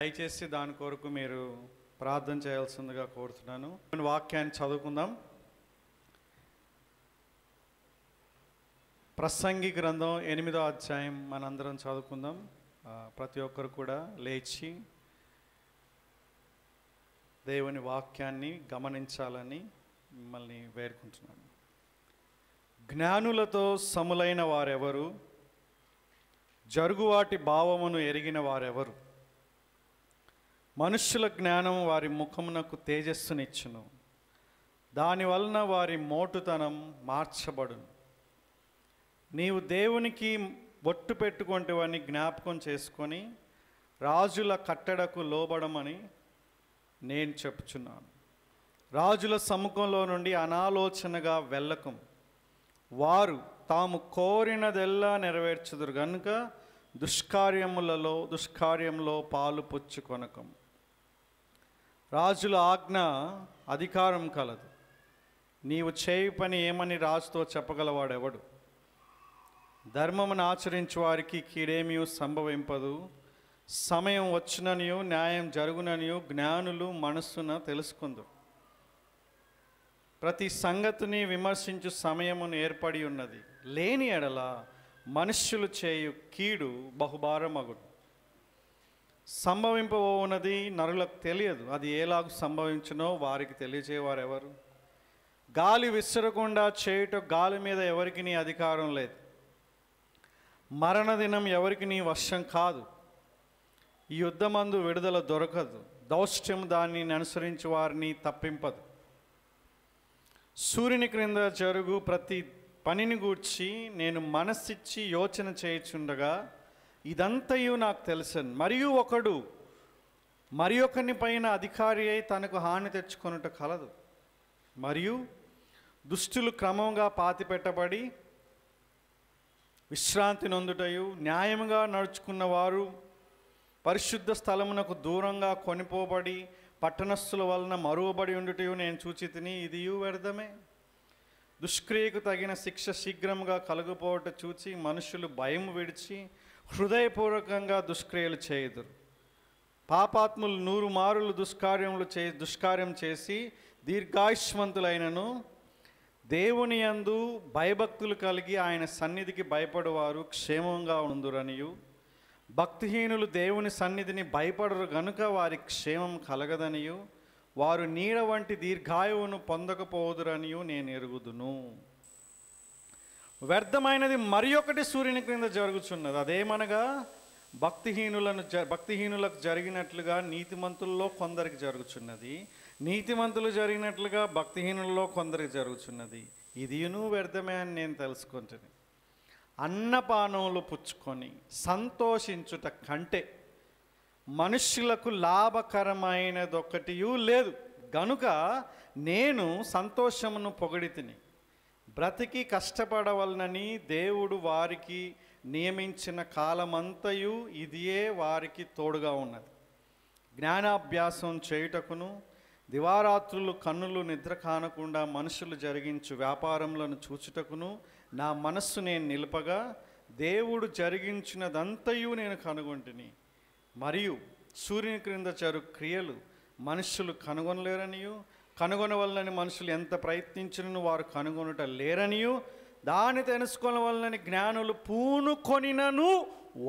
దయచేసి దాని కొరకు మీరు ప్రార్థన చేయాల్సిందిగా కోరుతున్నాను. వాక్యాన్ని చదువుకుందాం. ప్రసంగి గ్రంథం 8వ అధ్యాయం మనందరం చదువుకుందాం. ప్రతి ఒక్కరు కూడా లేచి దేవుని వాక్యాన్ని గమనించాలని మిమ్మల్ని వేడుకుంటున్నాను. జ్ఞానులతో సములైన వారెవరు? జరుగువాటి భావమును ఎరిగిన వారెవరు? మనుష్యుల జ్ఞానం వారి ముఖమునకు తేజస్సునిచ్చును, దానివలన వారి మోటుతనం మార్చబడును. నీవు దేవునికి బొట్టు పెట్టుకుంటేవని జ్ఞాపకం చేసుకొని రాజుల కట్టడకు లోబడమని నేను చెప్పుచున్నాను. రాజుల సముఖంలో నుండి అనాలోచనగా వెళ్ళకం, వారు తాము కోరినదెల్లా నెరవేర్చుదురు గనుక దుష్కార్యంలో పాలు పుచ్చుకొనకం. రాజుల ఆజ్ఞ అధికారం కలదు, నీవు చేయి పని ఏమని రాజుతో చెప్పగలవాడెవడు? ధర్మమును ఆచరించు వారికి కీడేమీ సంభవింపదు. సమయం వచ్చుననియు న్యాయం జరుగుననియు జ్ఞానులు మనస్సున తెలుసుకుందురు. ప్రతి సంగతిని విమర్శించు సమయమును ఏర్పడి ఉన్నది, లేని ఎడల మనుష్యులు చేయు కీడు బహుభారమగుడు. సంభవింపబోవున్నది నరులకు తెలియదు, అది ఎలాగూ సంభవించునో వారికి తెలియజేవారెవరు? గాలి విసరకుండా చేయుట గాలి మీద ఎవరికి నీ అధికారం లేదు. మరణదినం ఎవరికి నీ వశం కాదు. ఈ యుద్ధమందు విడుదల దొరకదు, దౌష్ట్యం దానిని అనుసరించి వారిని తప్పింపదు. సూర్యుని క్రింద జరుగు ప్రతి పనిని గూర్చి నేను మనస్సిచ్చి యోచన చేయుచుండగా ఇదంతయు నాకు తెలుసను. మరియు ఒకడు మరి ఒకని పైన అధికారి అయి తనకు హాని తెచ్చుకొనుట కలదు. మరియు దుష్టులు క్రమంగా పాతిపెట్టబడి విశ్రాంతి నొందుటయు, న్యాయముగా నడుచుకున్న వారు పరిశుద్ధ స్థలమునకు దూరంగా కొనిపోబడి పట్టణస్థుల వలన మరువబడి ఉండుటయు నేను చూచితిని. ఇదియు వ్యర్థమే. దుష్క్రియకు తగిన శిక్ష శీఘ్రముగా కలుగుపోవట చూచి మనుషులు భయం విడిచి హృదయపూర్వకంగా దుష్క్రియలు చేయుదురు. పాపాత్ములు 100 మారులు దుష్కార్యం చేసి దీర్ఘాయుష్మంతులైనను దేవుని యందు భయభక్తులు కలిగి ఆయన సన్నిధికి భయపడువారు క్షేమంగా ఉందురనియు, భక్తిహీనులు దేవుని సన్నిధిని భయపడరు గనుక వారి క్షేమం కలగదనియు, వారు నీడ వంటి దీర్ఘాయువును పొందకపోదురనియు నేను ఎరుగుదును. వ్యర్థమైనది మరి ఒకటి సూర్యుని క్రింద జరుగుచున్నది. అదేమనగా భక్తిహీనులకు జరిగినట్లుగా నీతిమంతుల్లో కొందరికి జరుగుచున్నది, నీతిమంతులు జరిగినట్లుగా భక్తిహీనుల్లో కొందరికి జరుగుచున్నది. ఇదియును వ్యర్థమే అని నేను తెలుసుకుంటుని. అన్నపానములు పుచ్చుకొని సంతోషించుట కంటే మనుష్యులకు లాభకరమైనదొకటియూ లేదు గనుక నేను సంతోషమును పొగిడితిని. బ్రతికి కష్టపడవలనని దేవుడు వారికి నియమించిన కాలమంతయు ఇదియే వారికి తోడుగా ఉన్నది. జ్ఞానాభ్యాసం చేయుటకును దివారాత్రులు కన్నులు నిద్ర కానకుండా మనుషులు జరిగించు వ్యాపారములను చూచుటకును నా మనస్సు నేను నిలుపగా దేవుడు జరిగించినదంతయు నేను కనుగొంటిని. మరియు సూర్యుని క్రింద జరుగు క్రియలు మనుషులు కనుగొనలేరనియు, కనుగొనవలనని మనుషులు ఎంత ప్రయత్నించినను వారు కనుగొనుట లేరనియు, దాన్ని తెలుసుకోవలనని జ్ఞానులు పూనుకొనినను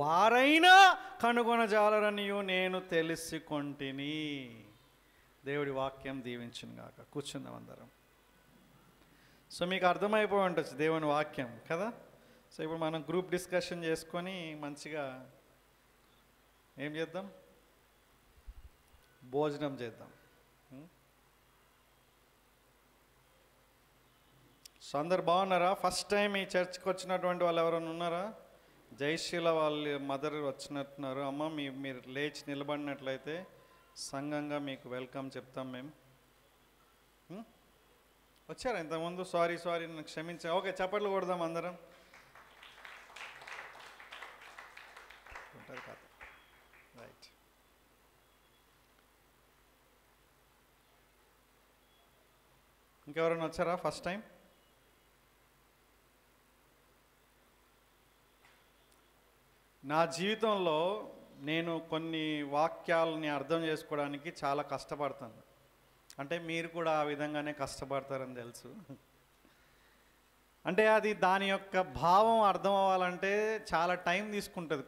వారైనా కనుగొనజాలరనియు నేను తెలుసుకొంటిని. దేవుడి వాక్యం దీవించును గాక. కూర్చుందాం అందరం. సో మీకు అర్థమైపోయి ఉండొచ్చు దేవుని వాక్యం కదా. సో ఇప్పుడు మనం గ్రూప్ డిస్కషన్ చేసుకొని మంచిగా ఏం చేద్దాం, భోజనం చేద్దాం. సో అందరు బాగున్నారా? ఫస్ట్ టైం ఈ చర్చ్కి వచ్చినటువంటి వాళ్ళు ఎవరైనా ఉన్నారా? జయశీల వాళ్ళ మదర్ వచ్చినట్టున్నారు. అమ్మ మీరు లేచి నిలబడినట్లయితే సంఘంగా మీకు వెల్కమ్ చెప్తాం మేము. వచ్చారా ఇంతకుముందు? సారీ నన్ను క్షమించా. ఓకే, చప్పట్లు కొడదాం అందరం. ఉంటారు కదా, రైట్. ఇంకెవరైనా వచ్చారా ఫస్ట్ టైం? నా జీవితంలో నేను కొన్ని వాక్యాలని అర్థం చేసుకోవడానికి చాలా కష్టపడతాను. అంటే మీరు కూడా ఆ విధంగానే కష్టపడతారని తెలుసు. అంటే అది దాని యొక్క భావం అర్థం అవ్వాలంటే చాలా టైం తీసుకుంటుంది,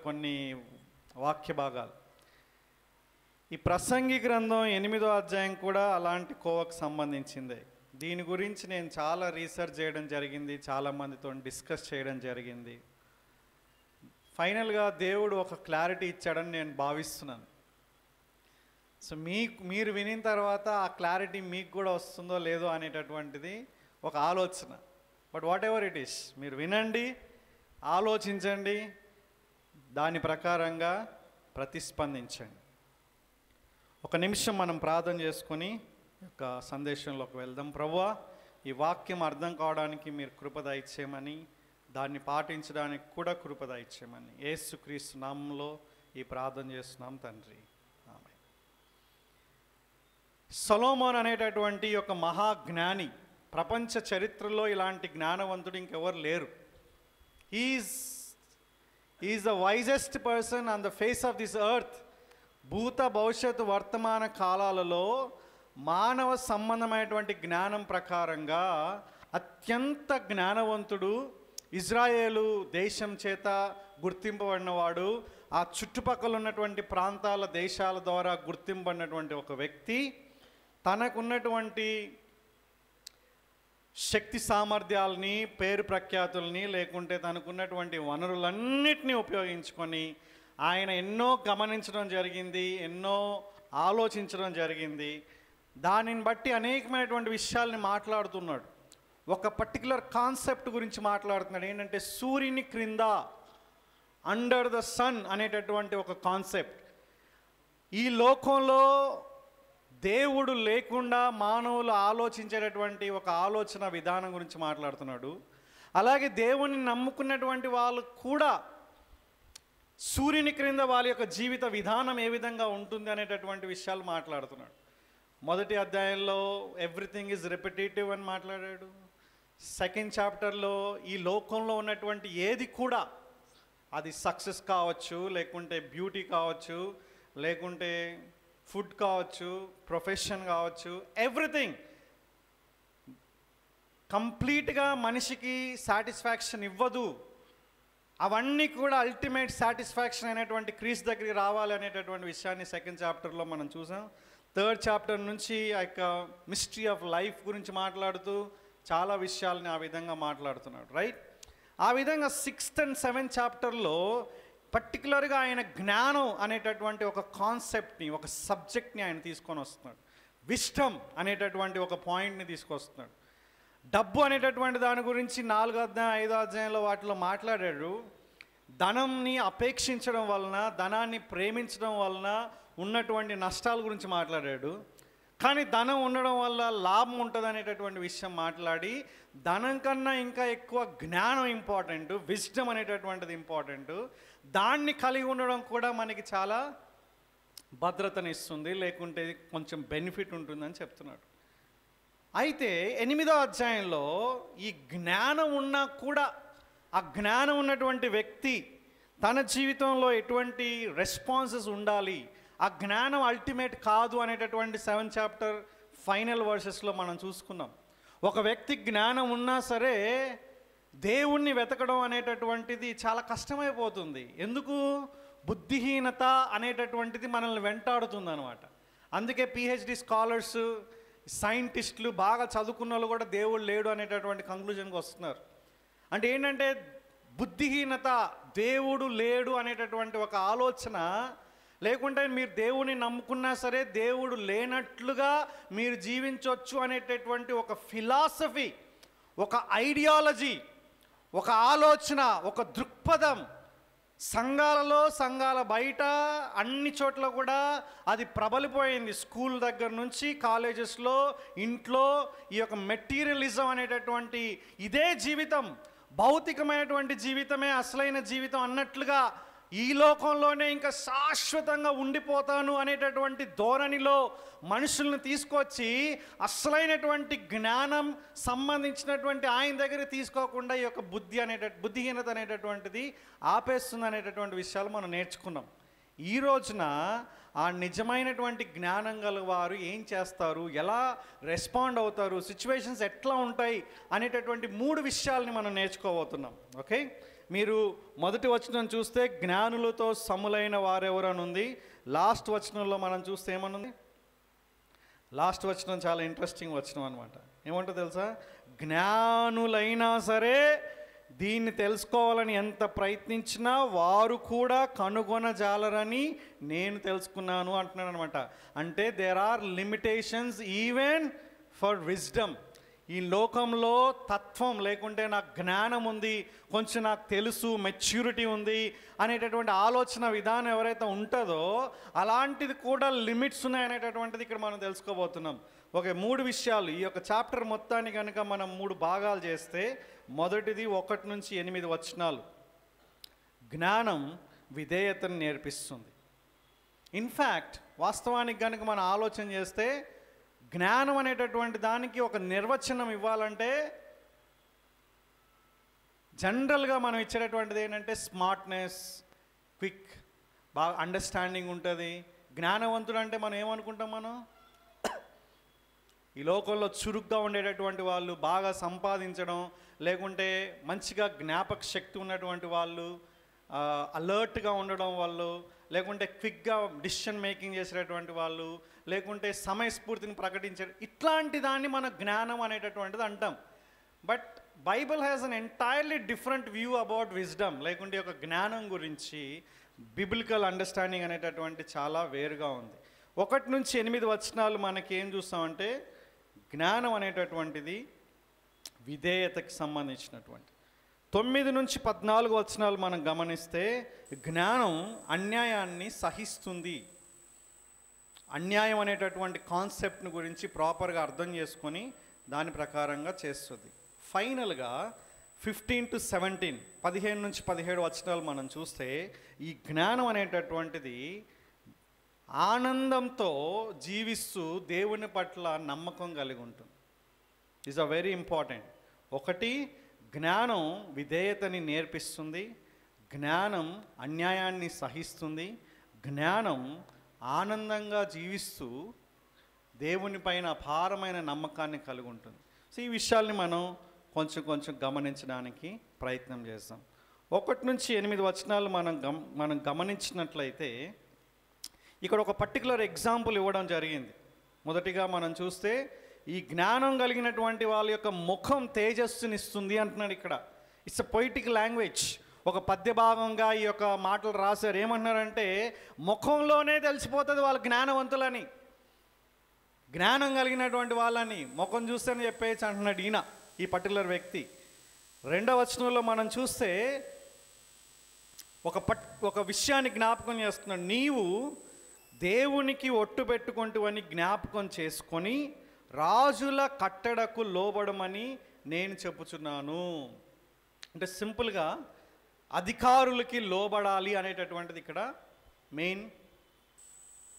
కొన్ని వాక్య భాగాలు. ఈ ప్రసంగి గ్రంథం 8వ అధ్యాయం కూడా అలాంటి కోవకు సంబంధించిందే. దీని గురించి నేను చాలా రీసెర్చ్ చేయడం జరిగింది, చాలామందితో డిస్కస్ చేయడం జరిగింది. ఫైనల్గా దేవుడు ఒక క్లారిటీ ఇచ్చాడని నేను భావిస్తున్నాను. సో మీరు వినిన తర్వాత ఆ క్లారిటీ మీకు కూడా వస్తుందో లేదో అనేటటువంటిది ఒక ఆలోచన. But what ever it is, మీరు వినండి, ఆలోచించండి, దాని ప్రకారంగా ప్రతిస్పందించండి. ఒక నిమిషం మనం ప్రార్థన చేసుకొని యొక్క సందేశంలోకి వెళ్దాం. ప్రభువా, ఈ వాక్యం అర్థం కావడానికి మీరు కృప దయచేయమని, దాన్ని పాటించడానికి కూడా కృప దయచేయమని యేసుక్రీస్తు నామములో ఈ ప్రార్థన చేస్తున్నాం తండ్రి, ఆమేన్. సొలొమోన్ అనేటటువంటి ఒక మహాజ్ఞాని, ప్రపంచ చరిత్రలో ఇలాంటి జ్ఞానవంతుడు ఇంకెవరు లేరు. Is the wisest person on the face of this earth. భూత భవిష్యత్తు వర్తమాన కాలాలలో మానవ సంబంధమైనటువంటి జ్ఞానం ప్రకారంగా అత్యంత జ్ఞానవంతుడు, ఇజ్రాయేలు దేశం చేత గుర్తింపబడినవాడు, ఆ చుట్టుపక్కల ఉన్నటువంటి ప్రాంతాల దేశాల ద్వారా గుర్తింపబడినటువంటి ఒక వ్యక్తి. తనకున్నటువంటి శక్తి సామర్థ్యాలని, పేరు ప్రఖ్యాతుల్ని, లేకుంటే తనకున్నటువంటి వనరులన్నిటినీ ఉపయోగించుకొని ఆయన ఎన్నో గమనించడం జరిగింది, ఎన్నో ఆలోచించడం జరిగింది. దానిని బట్టి అనేకమైనటువంటి విషయాల్ని మాట్లాడుతున్నాడు. ఒక పర్టికులర్ కాన్సెప్ట్ గురించి మాట్లాడుతున్నాడు. ఏంటంటే సూర్యుని క్రింద, అండర్ ద సన్ అనేటటువంటి ఒక కాన్సెప్ట్. ఈ లోకంలో దేవుడు లేకుండా మానవులు ఆలోచించేటటువంటి ఒక ఆలోచన విధానం గురించి మాట్లాడుతున్నాడు. అలాగే దేవుని నమ్ముకున్నటువంటి వాళ్ళు కూడా సూర్యుని క్రింద వాళ్ళ యొక్క జీవిత విధానం ఏ విధంగా ఉంటుంది అనేటటువంటి విషయాలు మాట్లాడుతున్నాడు. మొదటి అధ్యాయంలో ఎవ్రీథింగ్ ఈజ్ రిపిటేటివ్ అని మాట్లాడాడు. సెకండ్ చాప్టర్లో ఈ లోకంలో ఉన్నటువంటి ఏది కూడా, అది సక్సెస్ కావచ్చు, లేకుంటే బ్యూటీ కావచ్చు, లేకుంటే ఫుడ్ కావచ్చు, ప్రొఫెషన్ కావచ్చు, ఎవ్రీథింగ్ కంప్లీట్గా మనిషికి సాటిస్ఫాక్షన్ ఇవ్వదు. అవన్నీ కూడా అల్టిమేట్ సాటిస్ఫాక్షన్ అయినటువంటి క్రీస్తు దగ్గరికి రావాలి అనేటటువంటి విషయాన్ని సెకండ్ చాప్టర్లో మనం చూసాం. థర్డ్ చాప్టర్ నుంచి ఆ యొక్క మిస్టరీ ఆఫ్ లైఫ్ గురించి మాట్లాడుతూ చాలా విషయాలని ఆ విధంగా మాట్లాడుతున్నాడు, రైట్. ఆ విధంగా 6th and 7th చాప్టర్లో పర్టికులర్గా ఆయన జ్ఞానం అనేటటువంటి ఒక కాన్సెప్ట్ని, ఒక సబ్జెక్ట్ని ఆయన తీసుకొని వస్తున్నాడు. విజ్డమ్ అనేటటువంటి ఒక పాయింట్ని తీసుకొస్తున్నాడు. డబ్బు అనేటటువంటి దాని గురించి 4వ అధ్యాయం 5వ అధ్యాయంలో వాటిలో మాట్లాడాడు. ధనంని అపేక్షించడం వలన, ధనాన్ని ప్రేమించడం వలన ఉన్నటువంటి నష్టాల గురించి మాట్లాడాడు. కానీ ధనం ఉండడం వల్ల లాభం ఉంటుంది అనేటటువంటి విషయం మాట్లాడి, ధనం కన్నా ఇంకా ఎక్కువ జ్ఞానం ఇంపార్టెంట్, విజ్డమ్ అనేటటువంటిది ఇంపార్టెంట్, దాన్ని కలిగి ఉండడం కూడా మనకి చాలా భద్రతని ఇస్తుంది, లేకుంటే కొంచెం బెనిఫిట్ ఉంటుందని చెప్తున్నాడు. అయితే 8వ అధ్యాయంలో ఈ జ్ఞానం ఉన్నా కూడా, ఆ జ్ఞానం ఉన్నటువంటి వ్యక్తి తన జీవితంలో ఎటువంటి రెస్పాన్సెస్ ఉండాలి, ఆ జ్ఞానం అల్టిమేట్ కాదు అనేటటువంటి 7th చాప్టర్ ఫైనల్ వర్సెస్లో మనం చూసుకున్నాం. ఒక వ్యక్తికి జ్ఞానం ఉన్నా సరే దేవుణ్ణి వెతకడం అనేటటువంటిది చాలా కష్టమైపోతుంది. ఎందుకు? బుద్ధిహీనత అనేటటువంటిది మనల్ని వెంటాడుతుంది అనమాట. అందుకే PhD స్కాలర్స్, సైంటిస్టులు, బాగా చదువుకున్న వాళ్ళు కూడా దేవుడు లేడు అనేటటువంటి కంక్లూజన్కి వస్తున్నారు. అంటే ఏంటంటే బుద్ధిహీనత, దేవుడు లేడు అనేటటువంటి ఒక ఆలోచన, లేకుంటే మీరు దేవుని నమ్ముకున్నా సరే దేవుడు లేనట్లుగా మీరు జీవించవచ్చు అనేటటువంటి ఒక ఫిలాసఫీ, ఒక ఐడియాలజీ, ఒక ఆలోచన, ఒక దృక్పథం సంఘాలలో, సంఘాల బయట అన్ని చోట్ల కూడా అది ప్రబలిపోయింది. స్కూల్ దగ్గర నుంచి కాలేజెస్లో, ఇంట్లో ఈ యొక్క మెటీరియలిజం అనేటటువంటి ఇదే జీవితం, భౌతికమైనటువంటి జీవితమే అసలైన జీవితం అన్నట్లుగా ఈ లోకంలోనే ఇంకా శాశ్వతంగా ఉండిపోతాను అనేటటువంటి ధోరణిలో మనుషుల్ని తీసుకొచ్చి అసలైనటువంటి జ్ఞానం సంబంధించినటువంటి ఆయన దగ్గర తీసుకోకుండా ఈ యొక్క బుద్ధిహీనత అనేటటువంటిది ఆపేస్తుంది అనేటటువంటి విషయాలు మనం నేర్చుకున్నాం. ఈ రోజున ఆ నిజమైనటువంటి జ్ఞానం గల వారు ఏం చేస్తారు, ఎలా రెస్పాండ్ అవుతారు, సిచ్యువేషన్స్ ఎట్లా ఉంటాయి అనేటటువంటి 3 విషయాలని మనం నేర్చుకోబోతున్నాం. ఓకే, మీరు మొదటి వచనం చూస్తే జ్ఞానులతో సములైన వారెవరు అని ఉంది. లాస్ట్ వచనంలో మనం చూస్తే ఏమనుంది? లాస్ట్ వచనం చాలా ఇంట్రెస్టింగ్ వచనం అనమాట. ఏమంటో తెలుసా? జ్ఞానులైనా సరే దీన్ని తెలుసుకోవాలని ఎంత ప్రయత్నించినా వారు కూడా కనుగొనజాలరని నేను తెలుసుకున్నాను అంటున్నాను అనమాట. అంటే there are limitations even for wisdom. ఈ లోకంలో తత్వం లేకుంటే నాకు జ్ఞానం ఉంది, కొంచెం నాకు తెలుసు, మెచ్యూరిటీ ఉంది అనేటటువంటి ఆలోచన విధానం ఎవరైతే ఉంటుందో అలాంటిది కూడా లిమిట్స్ ఉన్నాయనేటటువంటిది ఇక్కడ మనం తెలుసుకోబోతున్నాం. ఒక 3 విషయాలు ఈ యొక్క చాప్టర్ మొత్తాన్ని కనుక మనం 3 భాగాలు చేస్తే, మొదటిది 1 నుంచి 8 వచనాలు. జ్ఞానం విధేయతను నేర్పిస్తుంది. ఇన్ఫ్యాక్ట్ వాస్తవానికి కనుక మనం ఆలోచన చేస్తే జ్ఞానం అనేటటువంటి దానికి ఒక నిర్వచనం ఇవ్వాలంటే జనరల్గా మనం ఇచ్చేటటువంటిది ఏంటంటే స్మార్ట్నెస్, క్విక్, బాగా అండర్స్టాండింగ్ ఉంటుంది. జ్ఞానవంతుడు అంటే మనం ఏమనుకుంటాం? మనం ఈ లోకంలో చురుగ్గా ఉండేటటువంటి వాళ్ళు, బాగా సంపాదించడం, లేకుంటే మంచిగా జ్ఞాపక శక్తి ఉన్నటువంటి వాళ్ళు, అలర్ట్గా ఉండడం వాళ్ళు, లేకుంటే క్విక్గా డిసిషన్ మేకింగ్ చేసేటటువంటి వాళ్ళు, లేకుంటే సమయస్ఫూర్తిని ప్రకటించే, ఇట్లాంటి దాన్ని మన జ్ఞానం అనేటటువంటిది అంటాం. But Bible has an entirely different view about wisdom, లేకుంటే ఒక జ్ఞానం గురించి బిబిలికల్ అండర్స్టాండింగ్ అనేటటువంటి చాలా వేరుగా ఉంది. 1 నుంచి 8 వచనాలు మనకి ఏం చూస్తామంటే జ్ఞానం అనేటటువంటిది విధేయతకి సంబంధించినటువంటి. 9 నుంచి 14 వచనాలు మనం గమనిస్తే జ్ఞానం అన్యాయాన్ని సహిస్తుంది. అన్యాయం అనేటటువంటి కాన్సెప్ట్ని గురించి ప్రాపర్గా అర్థం చేసుకొని దాని ప్రకారంగా చేస్తుంది. ఫైనల్గా 15 to 17, 15 నుంచి 17 వచనాలు మనం చూస్తే ఈ జ్ఞానం అనేటటువంటిది ఆనందంతో జీవిస్తూ దేవుని పట్ల నమ్మకం కలిగి ఉంటుంది. Is a very important. 1, జ్ఞానం విధేయతని నేర్పిస్తుంది. జ్ఞానం అన్యాయాన్ని సహిస్తుంది. జ్ఞానం ఆనందంగా జీవిస్తూ దేవుని పైన అపారమైన నమ్మకాన్ని కలిగి ఉంటుంది. సో ఈ విషయాల్ని మనం కొంచెం గమనించడానికి ప్రయత్నం చేస్తాం. 1 నుంచి 8 వచనాలు మనం గమనించినట్లయితే ఇక్కడ ఒక పర్టికులర్ ఎగ్జాంపుల్ ఇవ్వడం జరిగింది. మొదటిగా మనం చూస్తే ఈ జ్ఞానం కలిగినటువంటి వాళ్ళ యొక్క ముఖం తేజస్సునిస్తుంది అంటున్నాడు ఇక్కడ. It's a poetic language. ఒక పద్య భాగంగా ఈ యొక్క మాటలు రాశారు. ఏమంటున్నారంటే ముఖంలోనే తెలిసిపోతుంది వాళ్ళ జ్ఞానవంతులని, జ్ఞానం కలిగినటువంటి వాళ్ళని ముఖం చూస్తేనే చెప్పేయచ్చు అంటున్నాడు ఈయన, ఈ పర్టికులర్ వ్యక్తి. 2వ వచనంలో మనం చూస్తే ఒక విషయాన్ని జ్ఞాపకం చేస్తున్నాడు. నీవు దేవునికి ఒట్టు పెట్టుకుంటూవని జ్ఞాపకం చేసుకొని రాజుల కట్టడకు లోబడమని నేను చెప్పుచున్నాను. అంటే సింపుల్గా అధికారులకి లోబడాలి అనేటటువంటిది ఇక్కడ మెయిన్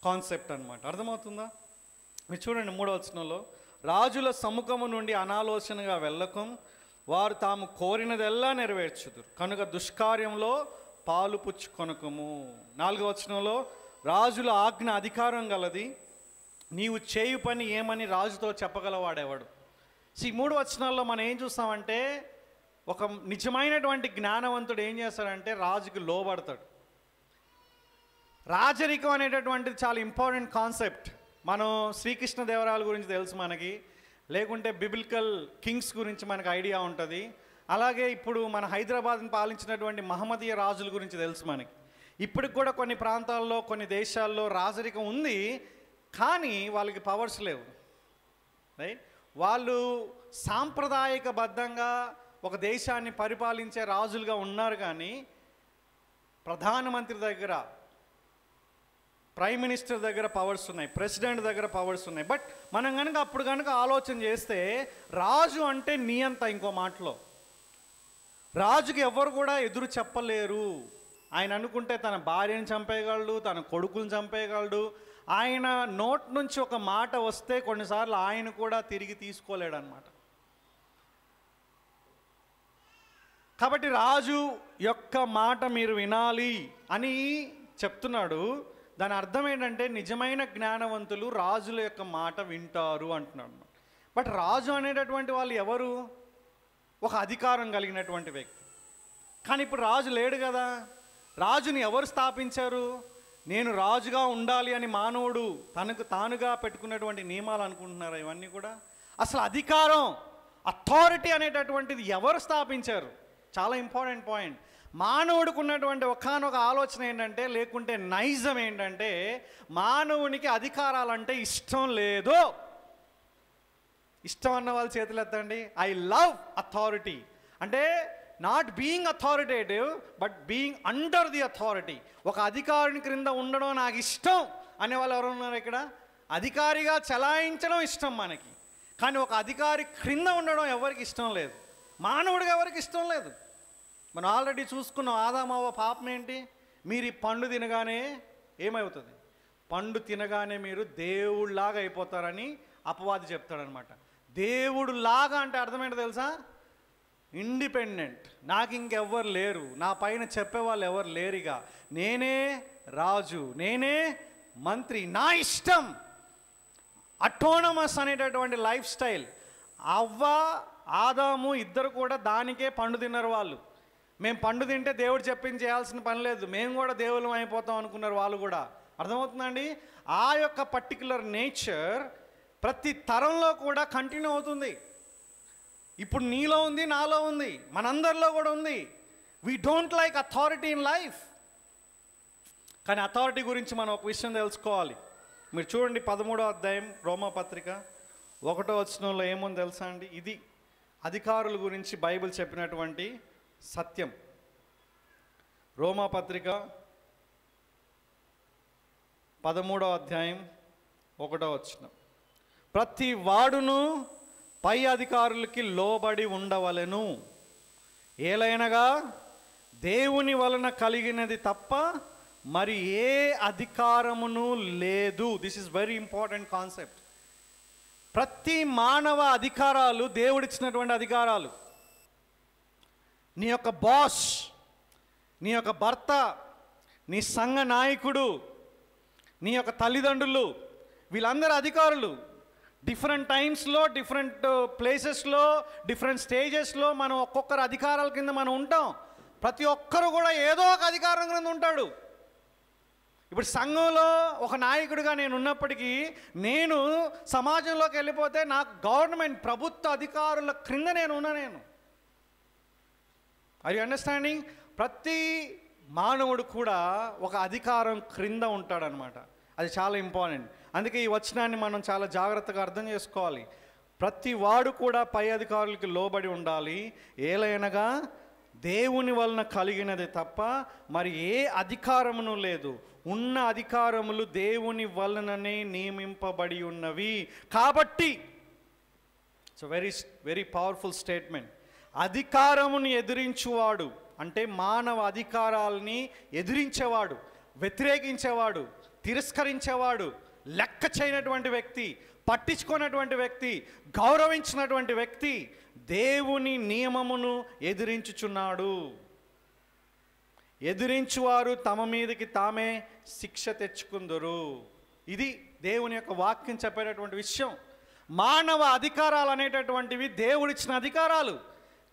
కాన్సెప్ట్ అనమాట. అర్థమవుతుందా? మీరు చూడండి 3వ వచనంలో, రాజుల సముఖము నుండి అనాలోచనగా వెళ్ళకం, వారు తాము కోరినదెల్లా నెరవేర్చుదురు కనుక దుష్కార్యంలో పాలు పుచ్చుకొనకము. 4వ వచనంలో, రాజుల ఆజ్ఞ అధికారం గలది, నీవు చేయు పని ఏమని రాజుతో చెప్పగలవాడేవాడు. ఈ 3 వచనాల్లో మనం ఏం చూస్తామంటే ఒక నిజమైనటువంటి జ్ఞానవంతుడు ఏం చేస్తాడంటే రాజుకు లోబడతాడు. రాజరికం అనేటటువంటిది చాలా ఇంపార్టెంట్ కాన్సెప్ట్. మనం శ్రీకృష్ణదేవరాయల గురించి తెలుసు మనకి, లేకుంటే బిబిలికల్ కింగ్స్ గురించి మనకు ఐడియా ఉంటుంది. అలాగే ఇప్పుడు మన హైదరాబాద్ని పాలించినటువంటి మహమ్మదీయ రాజుల గురించి తెలుసు మనకి. ఇప్పటికి కూడా కొన్ని ప్రాంతాల్లో, కొన్ని దేశాల్లో రాజరికం ఉంది, కానీ వాళ్ళకి పవర్స్ లేవు. రైట్? వాళ్ళు సాంప్రదాయకబద్ధంగా ఒక దేశాన్ని పరిపాలించే రాజులుగా ఉన్నారు, కానీ ప్రధానమంత్రి దగ్గర, ప్రైమ్ మినిస్టర్ దగ్గర పవర్స్ ఉన్నాయి, ప్రెసిడెంట్ దగ్గర పవర్స్ ఉన్నాయి. బట్ మనం కనుక ఆలోచన చేస్తే రాజు అంటే నియంత. ఇంకో మాటలో రాజుకి ఎవరు కూడా ఎదురు చెప్పలేరు. ఆయన అనుకుంటే తన భార్యను చంపేయగలడు, తన కొడుకుని చంపేయగలడు. ఆయన నోట్ నుంచి ఒక మాట వస్తే కొన్నిసార్లు ఆయన కూడా తిరిగి తీసుకోలేడు అన్నమాట. కాబట్టి రాజు యొక్క మాట మీరు వినాలి అని చెప్తున్నాడు. దాని అర్థం ఏంటంటే నిజమైన జ్ఞానవంతులు రాజుల యొక్క మాట వింటారు అంటున్నాడు. బట్ రాజు అనేటటువంటి వాళ్ళు ఎవరు? ఒక అధికారం కలిగినటువంటి వ్యక్తి. కానీ ఇప్పుడు రాజు లేడు కదా. రాజుని ఎవరు స్థాపించారు? నేను రాజుగా ఉండాలి అని మానవుడు తనకు తానుగా పెట్టుకున్నటువంటి నియమాలు అనుకుంటున్నారు ఇవన్నీ కూడా. అసలు అధికారం, అథారిటీ అనేటటువంటిది ఎవరు స్థాపించారు? చాలా ఇంపార్టెంట్ పాయింట్. మానవుడికి ఉన్నటువంటి ఒకానొక ఆలోచన ఏంటంటే, లేకుంటే నైజం ఏంటంటే, మానవునికి అధికారాలంటే ఇష్టం లేదు. ఇష్టం అన్న వాళ్ళ చేతులు ఎత్తండి. ఐ లవ్ అథారిటీ అంటే not being authoritative but being under the authority. ఒక అధికారిని క్రింద ఉండడం నాకు ఇష్టం అనేవాళ్ళు ఎవరు ఉన్నారు ఇక్కడ? అధికారిగా చలాయించడం ఇష్టం మనకి, కానీ ఒక అధికారి క్రింద ఉండడం ఎవరికి ఇష్టం లేదు. మానవుడికి ఎవరికి ఇష్టం లేదు. మనం ఆల్రెడీ చూసుకున్నాం ఆదామవ్వ పాపం ఏంటి? మీరు ఈ పండు తినగానే ఏమవుతుంది? పండు తినగానే మీరు దేవుళ్ళలాగా అయిపోతారని అపవాది చెప్తాడనమాట. దేవుడు లాగా అంటే అర్థమేంటో తెలుసా? ఇండిపెండెంట్, నాకు ఇంకెవ్వరు లేరు, నా పైన చెప్పేవాళ్ళు ఎవరు లేరుగా, నేనే రాజు, నేనే మంత్రి, నా ఇష్టం. అటోనమస్ అనేటటువంటి లైఫ్ స్టైల్. అవ్వ ఆదాము ఇద్దరు కూడా దానికే పండు తిన్నారు. వాళ్ళు మేము పండు తింటే దేవుడు చెప్పింది చేయాల్సిన పని లేదు, మేము కూడా దేవుళ్ళం అయిపోతాం అనుకున్నారు వాళ్ళు కూడా. అర్థమవుతుందండి? ఆ యొక్క పర్టిక్యులర్ నేచర్ ప్రతి తరంలో కూడా కంటిన్యూ అవుతుంది. ఇప్పుడు నీలో ఉంది, నాలో ఉంది, మనందరిలో కూడా ఉంది. We don't like authority in life. కానీ అథారిటీ గురించి మనం ఒక విషయం తెలుసుకోవాలి. మీరు చూడండి 13వ అధ్యాయం రోమాపత్రిక 1వ వచనంలో ఏముంది తెలుసా అండి? ఇది అధికారుల గురించి బైబిల్ చెప్పినటువంటి సత్యం. రోమాపత్రిక 13వ అధ్యాయం 1వ వచనం, ప్రతి వాడును పై అధికారులకి లోబడి ఉండవలెను, ఏలైనగా దేవుని వలన కలిగినది తప్ప మరి ఏ అధికారమును లేదు. This is very important concept. ప్రతి మానవ అధికారాలు దేవుడిచ్చినటువంటి అధికారాలు. నీ యొక్క బాస్, నీ యొక్క భర్త, నీ సంఘ నాయకుడు, నీ యొక్క తల్లిదండ్రులు, వీళ్ళందరూ అధికారులు. డిఫరెంట్ టైమ్స్లో, డిఫరెంట్ ప్లేసెస్లో, డిఫరెంట్ స్టేజెస్లో మనం ఒక్కొక్కరు అధికారాల కింద మనం ఉంటాం. ప్రతి ఒక్కరు కూడా ఏదో ఒక అధికారం కింద ఉంటాడు. ఇప్పుడు సంఘంలో ఒక నాయకుడిగా నేను ఉన్నప్పటికీ నేను సమాజంలోకి వెళ్ళిపోతే నాకు గవర్నమెంట్, ప్రభుత్వ అధికారుల క్రింద నేను ఉన్నాను. Are you understanding? ప్రతి మానవుడు కూడా ఒక అధికారం క్రింద ఉంటాడనమాట. అది చాలా ఇంపార్టెంట్. అందుకే ఈ వచనాన్ని మనం చాలా జాగ్రత్తగా అర్థం చేసుకోవాలి. ప్రతి వాడు కూడా పై అధికారులకి లోబడి ఉండాలి, ఏలైనగా దేవుని వలన కలిగినది తప్ప మరి ఏ అధికారమును లేదు. ఉన్న అధికారములు దేవుని వలననే నియమింపబడి ఉన్నవి. కాబట్టి it's very very powerful statement. అధికారమును ఎదిరించువాడు అంటే మానవ అధికారాలని ఎదిరించేవాడు, వ్యతిరేకించేవాడు, తిరస్కరించేవాడు, లెక్క చేయనటువంటి వ్యక్తి, పట్టించుకున్నటువంటి వ్యక్తి, గౌరవించినటువంటి వ్యక్తి దేవుని నియమమును ఎదిరించుచున్నాడు. ఎదిరించువారు తమ మీదకి తామే శిక్ష తెచ్చుకుందరు. ఇది దేవుని యొక్క వాక్యం చెప్పేటటువంటి విషయం. మానవ అధికారాలు అనేటటువంటివి దేవుడిచ్చిన అధికారాలు.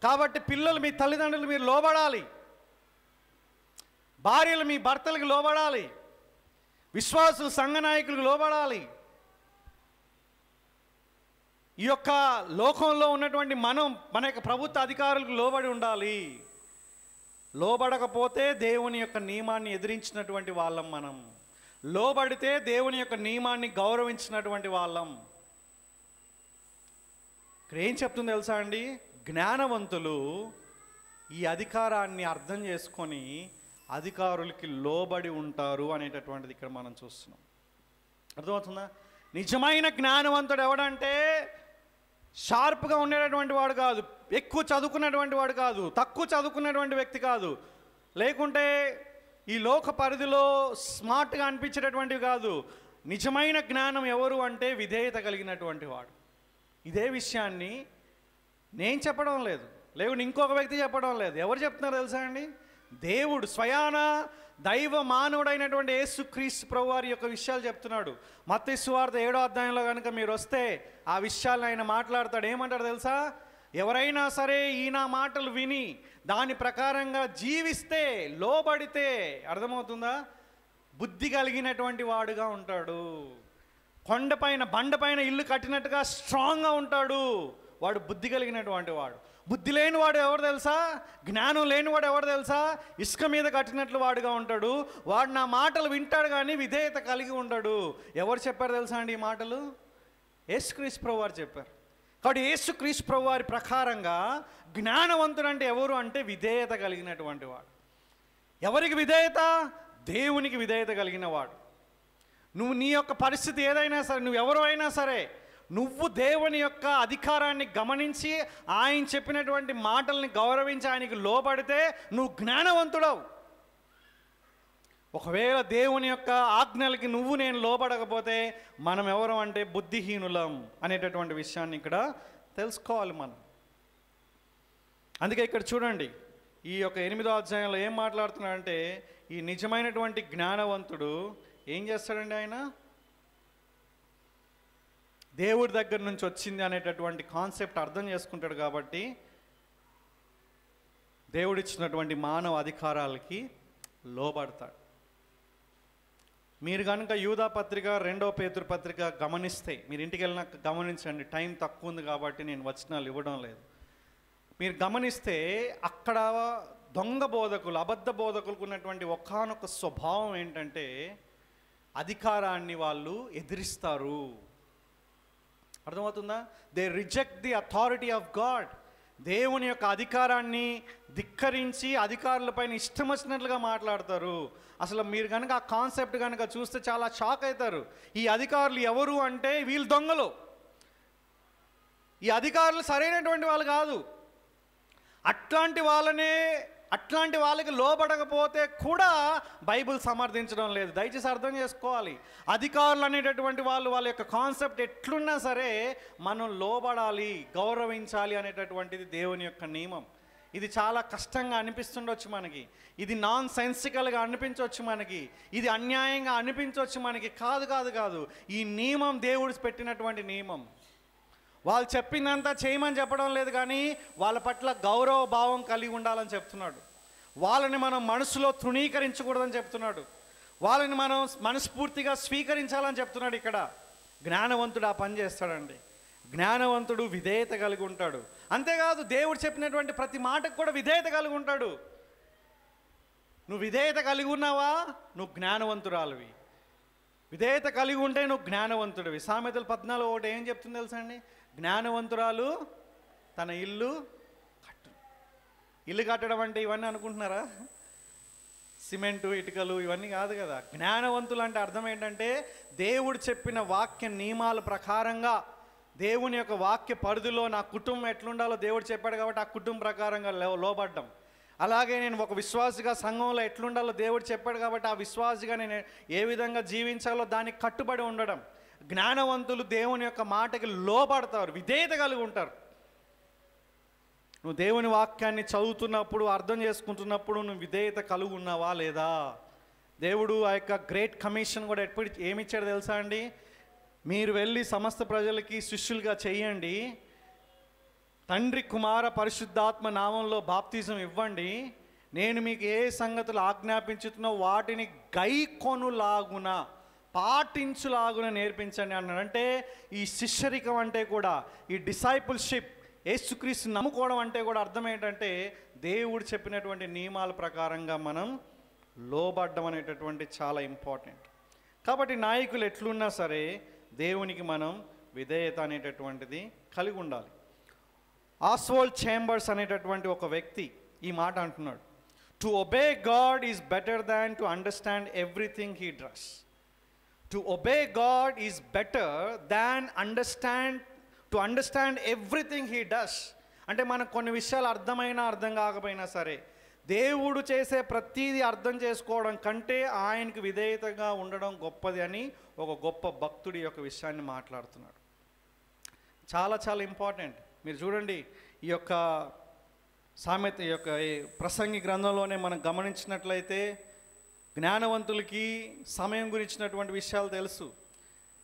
కాబట్టి పిల్లలు మీ తల్లిదండ్రులు మీరు లోబడాలి, భార్యలు మీ భర్తలకు లోబడాలి, విశ్వాసులు సంఘ నాయకులకు లోబడాలి. ఈ యొక్క లోకంలో ఉన్నటువంటి మనం మన యొక్క ప్రభుత్వ అధికారులకు లోబడి ఉండాలి. లోబడకపోతే దేవుని యొక్క నియమాన్ని ఎదిరించినటువంటి వాళ్ళం మనం. లోబడితే దేవుని యొక్క నియమాన్ని గౌరవించినటువంటి వాళ్ళం. ఇక్కడ ఏం చెప్తుంది తెలుసా అండి? జ్ఞానవంతులు ఈ అధికారాన్ని అర్థం చేసుకొని అధికారులకి లోబడి ఉంటారు అనేటటువంటిది ఇక్కడ మనం చూస్తున్నాం. అర్థమవుతుందా? నిజమైన జ్ఞానవంతుడు ఎవడంటే షార్ప్గా ఉండేటటువంటి వాడు కాదు, ఎక్కువ చదువుకున్నటువంటి వాడు కాదు, తక్కువ చదువుకున్నటువంటి వ్యక్తి కాదు, లేకుంటే ఈ లోక పరిధిలో స్మార్ట్గా అనిపించేటటువంటివి కాదు. నిజమైన జ్ఞానం ఎవరు అంటే విధేయత కలిగినటువంటి వాడు. ఇదే విషయాన్ని నేను చెప్పడం లేదు, లేకుంటే ఇంకొక వ్యక్తి చెప్పడం లేదు. ఎవరు చెప్తున్నారు తెలుసా అండి? దేవుడు స్వయాన దైవ మానవుడైనటువంటి యేసుక్రీస్తు ప్రభువారి యొక్క విషయాలు చెప్తున్నాడు. మత్తయి సువార్త 7వ అధ్యాయంలో కనుక మీరు వస్తే ఆ విషయాలను ఆయన మాట్లాడతాడు. ఏమంటాడు తెలుసా? ఎవరైనా సరే ఈ నా మాటలు విని దాని ప్రకారంగా జీవిస్తే, లోబడితే, అర్థమవుతుందా, బుద్ధి కలిగినటువంటి వాడుగా ఉంటాడు. కొండపైన బండపైన ఇల్లు కట్టినట్టుగా స్ట్రాంగ్గా ఉంటాడు. వాడు బుద్ధి కలిగినటువంటి వాడు. బుద్ధి లేనివాడు ఎవరు తెలుసా? జ్ఞానం లేనివాడు ఎవరు తెలుసా? ఇసుక మీద కట్టినట్లు వాడుగా ఉంటాడు. వాడు నా మాటలు వింటాడు కానీ విధేయత కలిగి ఉంటాడు. ఎవరు చెప్పారు తెలుసా అండి ఈ మాటలు? యేసుక్రీస్తు ప్రభువారు చెప్పారు. కాబట్టి యేసుక్రీస్తు ప్రభువారి ప్రకారంగా జ్ఞానవంతుడు అంటే ఎవరు అంటే విధేయత కలిగినటువంటి వాడు. ఎవరికి విధేయత? దేవునికి విధేయత కలిగిన వాడు. నువ్వు నీ యొక్క పరిస్థితి ఏదైనా సరే, నువ్వు ఎవరు అయినా సరే, నువ్వు దేవుని యొక్క అధికారాన్ని గమనించి ఆయన చెప్పినటువంటి మాటల్ని గౌరవించి ఆయనకి లోబడితే నువ్వు జ్ఞానవంతుడవు. ఒకవేళ దేవుని యొక్క ఆజ్ఞలకి నువ్వు నేను లోబడకపోతే మనం ఎవరు అంటే బుద్ధిహీనులం అనేటటువంటి విషయాన్ని ఇక్కడ తెలుసుకోవాలి మనం. అందుకే ఇక్కడ చూడండి, ఈ యొక్క 8వ అధ్యాయంలో ఏం మాట్లాడుతున్నాడంటే, ఈ నిజమైనటువంటి జ్ఞానవంతుడు ఏం చేస్తాడండి? ఆయన దేవుడి దగ్గర నుంచి వచ్చింది అనేటటువంటి కాన్సెప్ట్ అర్థం చేసుకుంటాడు. కాబట్టి దేవుడిచ్చినటువంటి మానవ అధికారాలకి లోబడతాడు. మీరు కనుక యూదా పత్రిక 2వ పేతురు పత్రిక గమనిస్తే, మీరు ఇంటికి వెళ్ళినాక గమనించండి, టైం తక్కువ ఉంది కాబట్టి నేను వచనాలు ఇవ్వడం లేదు. మీరు గమనిస్తే అక్కడ దొంగ బోధకులు, అబద్ధ బోధకులకు ఉన్నటువంటి ఒకానొక స్వభావం ఏంటంటే అధికారాన్ని వాళ్ళు ఎదిరిస్తారు. అర్థమవుతుందా? They reject the authority of God. దేవుని యొక్క అధికారాన్ని ధిక్కరించి అధికారులపైన ఇష్టం వచ్చినట్లుగా మాట్లాడతారు. అసలు మీరు కనుక ఆ కాన్సెప్ట్ కనుక చూస్తే చాలా షాక్ అవుతారు. ఈ అధికారులు ఎవరు అంటే వీళ్ళు దొంగలు. ఈ అధికారులు సరైనటువంటి వాళ్ళు కాదు. అట్లాంటి వాళ్ళకి లోబడకపోతే కూడా బైబిల్ సమర్థించడం లేదు. దయచేసి అర్థం చేసుకోవాలి. అధికారులు అనేటటువంటి వాళ్ళ యొక్క కాన్సెప్ట్ ఎట్లున్నా సరే మనం లోబడాలి, గౌరవించాలి అనేటటువంటిది దేవుని యొక్క నియమం. ఇది చాలా కష్టంగా అనిపిస్తుండొచ్చు మనకి, ఇది నాన్ సెన్సికల్గా అనిపించవచ్చు మనకి, ఇది అన్యాయంగా అనిపించవచ్చు మనకి. కాదు. ఈ నియమం దేవుడు పెట్టినటువంటి నియమం. వాళ్ళు చెప్పిందంతా చేయమని చెప్పడం లేదు, కానీ వాళ్ళ పట్ల గౌరవ భావం కలిగి ఉండాలని చెప్తున్నాడు. వాళ్ళని మనం మనసులో తృణీకరించకూడదని చెప్తున్నాడు. వాళ్ళని మనం మనస్ఫూర్తిగా స్వీకరించాలని చెప్తున్నాడు. ఇక్కడ జ్ఞానవంతుడు ఆ పని చేస్తాడండి. జ్ఞానవంతుడు విధేయత కలిగి ఉంటాడు. అంతేకాదు, దేవుడు చెప్పినటువంటి ప్రతి మాటకు కూడా విధేయత కలిగి ఉంటాడు. నువ్వు విధేయత కలిగి ఉన్నావా, నువ్వు జ్ఞానవంతురాలివి. విధేయత కలిగి ఉంటే నువ్వు జ్ఞానవంతుడివి. సామెతలు 14:1 ఏం చెప్తుంది తెలుసా అండి? జ్ఞానవంతురాలు తన ఇల్లు కట్టడం అంటే ఇవన్నీ అనుకుంటున్నారా? సిమెంటు, ఇటుకలు ఇవన్నీ కాదు కదా. జ్ఞానవంతులు అంటే అర్థం ఏంటంటే దేవుడు చెప్పిన వాక్య నియమాల ప్రకారంగా, దేవుని యొక్క వాక్య పరిధిలో నా కుటుంబం ఎట్లుండాలో దేవుడు చెప్పాడు కాబట్టి ఆ కుటుంబం ప్రకారంగా లోబడ్డం. అలాగే నేను ఒక విశ్వాసిగా సంఘంలో ఎట్లుండాలో దేవుడు చెప్పాడు కాబట్టి ఆ విశ్వాసిగా నేను ఏ విధంగా జీవించాలో దానికి కట్టుబడి ఉండడం. జ్ఞానవంతులు దేవుని యొక్క మాటకి లోబడతారు, విధేయత కలిగి ఉంటారు. నువ్వు దేవుని వాక్యాన్ని చదువుతున్నప్పుడు, అర్థం చేసుకుంటున్నప్పుడు నువ్వు విధేయత కలిగి ఉన్నావా లేదా? దేవుడు ఆ యొక్క గ్రేట్ కమిషన్ కూడా ఏమిచ్చాడు తెలుసా అండి? మీరు వెళ్ళి సమస్త ప్రజలకి శిష్యులుగా చేయండి, తండ్రి కుమార పరిశుద్ధాత్మ నామంలో బాప్తిజం ఇవ్వండి, నేను మీకు ఏ సంగతులు ఆజ్ఞాపించుతున్నో వాటిని గైకొనులాగున, పాటించులాగున నేర్పించండి అన్నాడు. అంటే ఈ శిష్యరికం అంటే కూడా, ఈ డిసైపుల్షిప్, యేసుక్రీస్తు నమ్ముకోవడం అంటే కూడా అర్థం ఏంటంటే దేవుడు చెప్పినటువంటి నియమాల ప్రకారంగా మనం లోబడ్డం అనేటటువంటి చాలా ఇంపార్టెంట్. కాబట్టి నాయకులు ఎట్లున్నా సరే దేవునికి మనం విధేయత అనేటటువంటిది కలిగి ఉండాలి. ఆస్వాల్డ్ చేంబర్స్ అనేటటువంటి ఒక వ్యక్తి ఈ మాట అంటున్నాడు, to obey God is better than to understand everything he does. To obey God is better than to understand everything he does. అంటే మనకు కొన్ని విషయాలు అర్థమైనా అర్థం కాకపోయినా సరే దేవుడు చేసే ప్రతీది అర్థం చేసుకోవడం కంటే ఆయనకు విధేయతగా ఉండడం గొప్పది అని ఒక గొప్ప భక్తుడి యొక్క విషయాన్ని మాట్లాడుతున్నాడు. చాలా చాలా ఇంపార్టెంట్. మీరు చూడండి, ఈ యొక్క సామెత యొక్క ఈ ప్రసంగి గ్రంథంలోనే మనం గమనించినట్లయితే జ్ఞానవంతులకి సమయం గురించినటువంటి విషయాలు తెలుసు.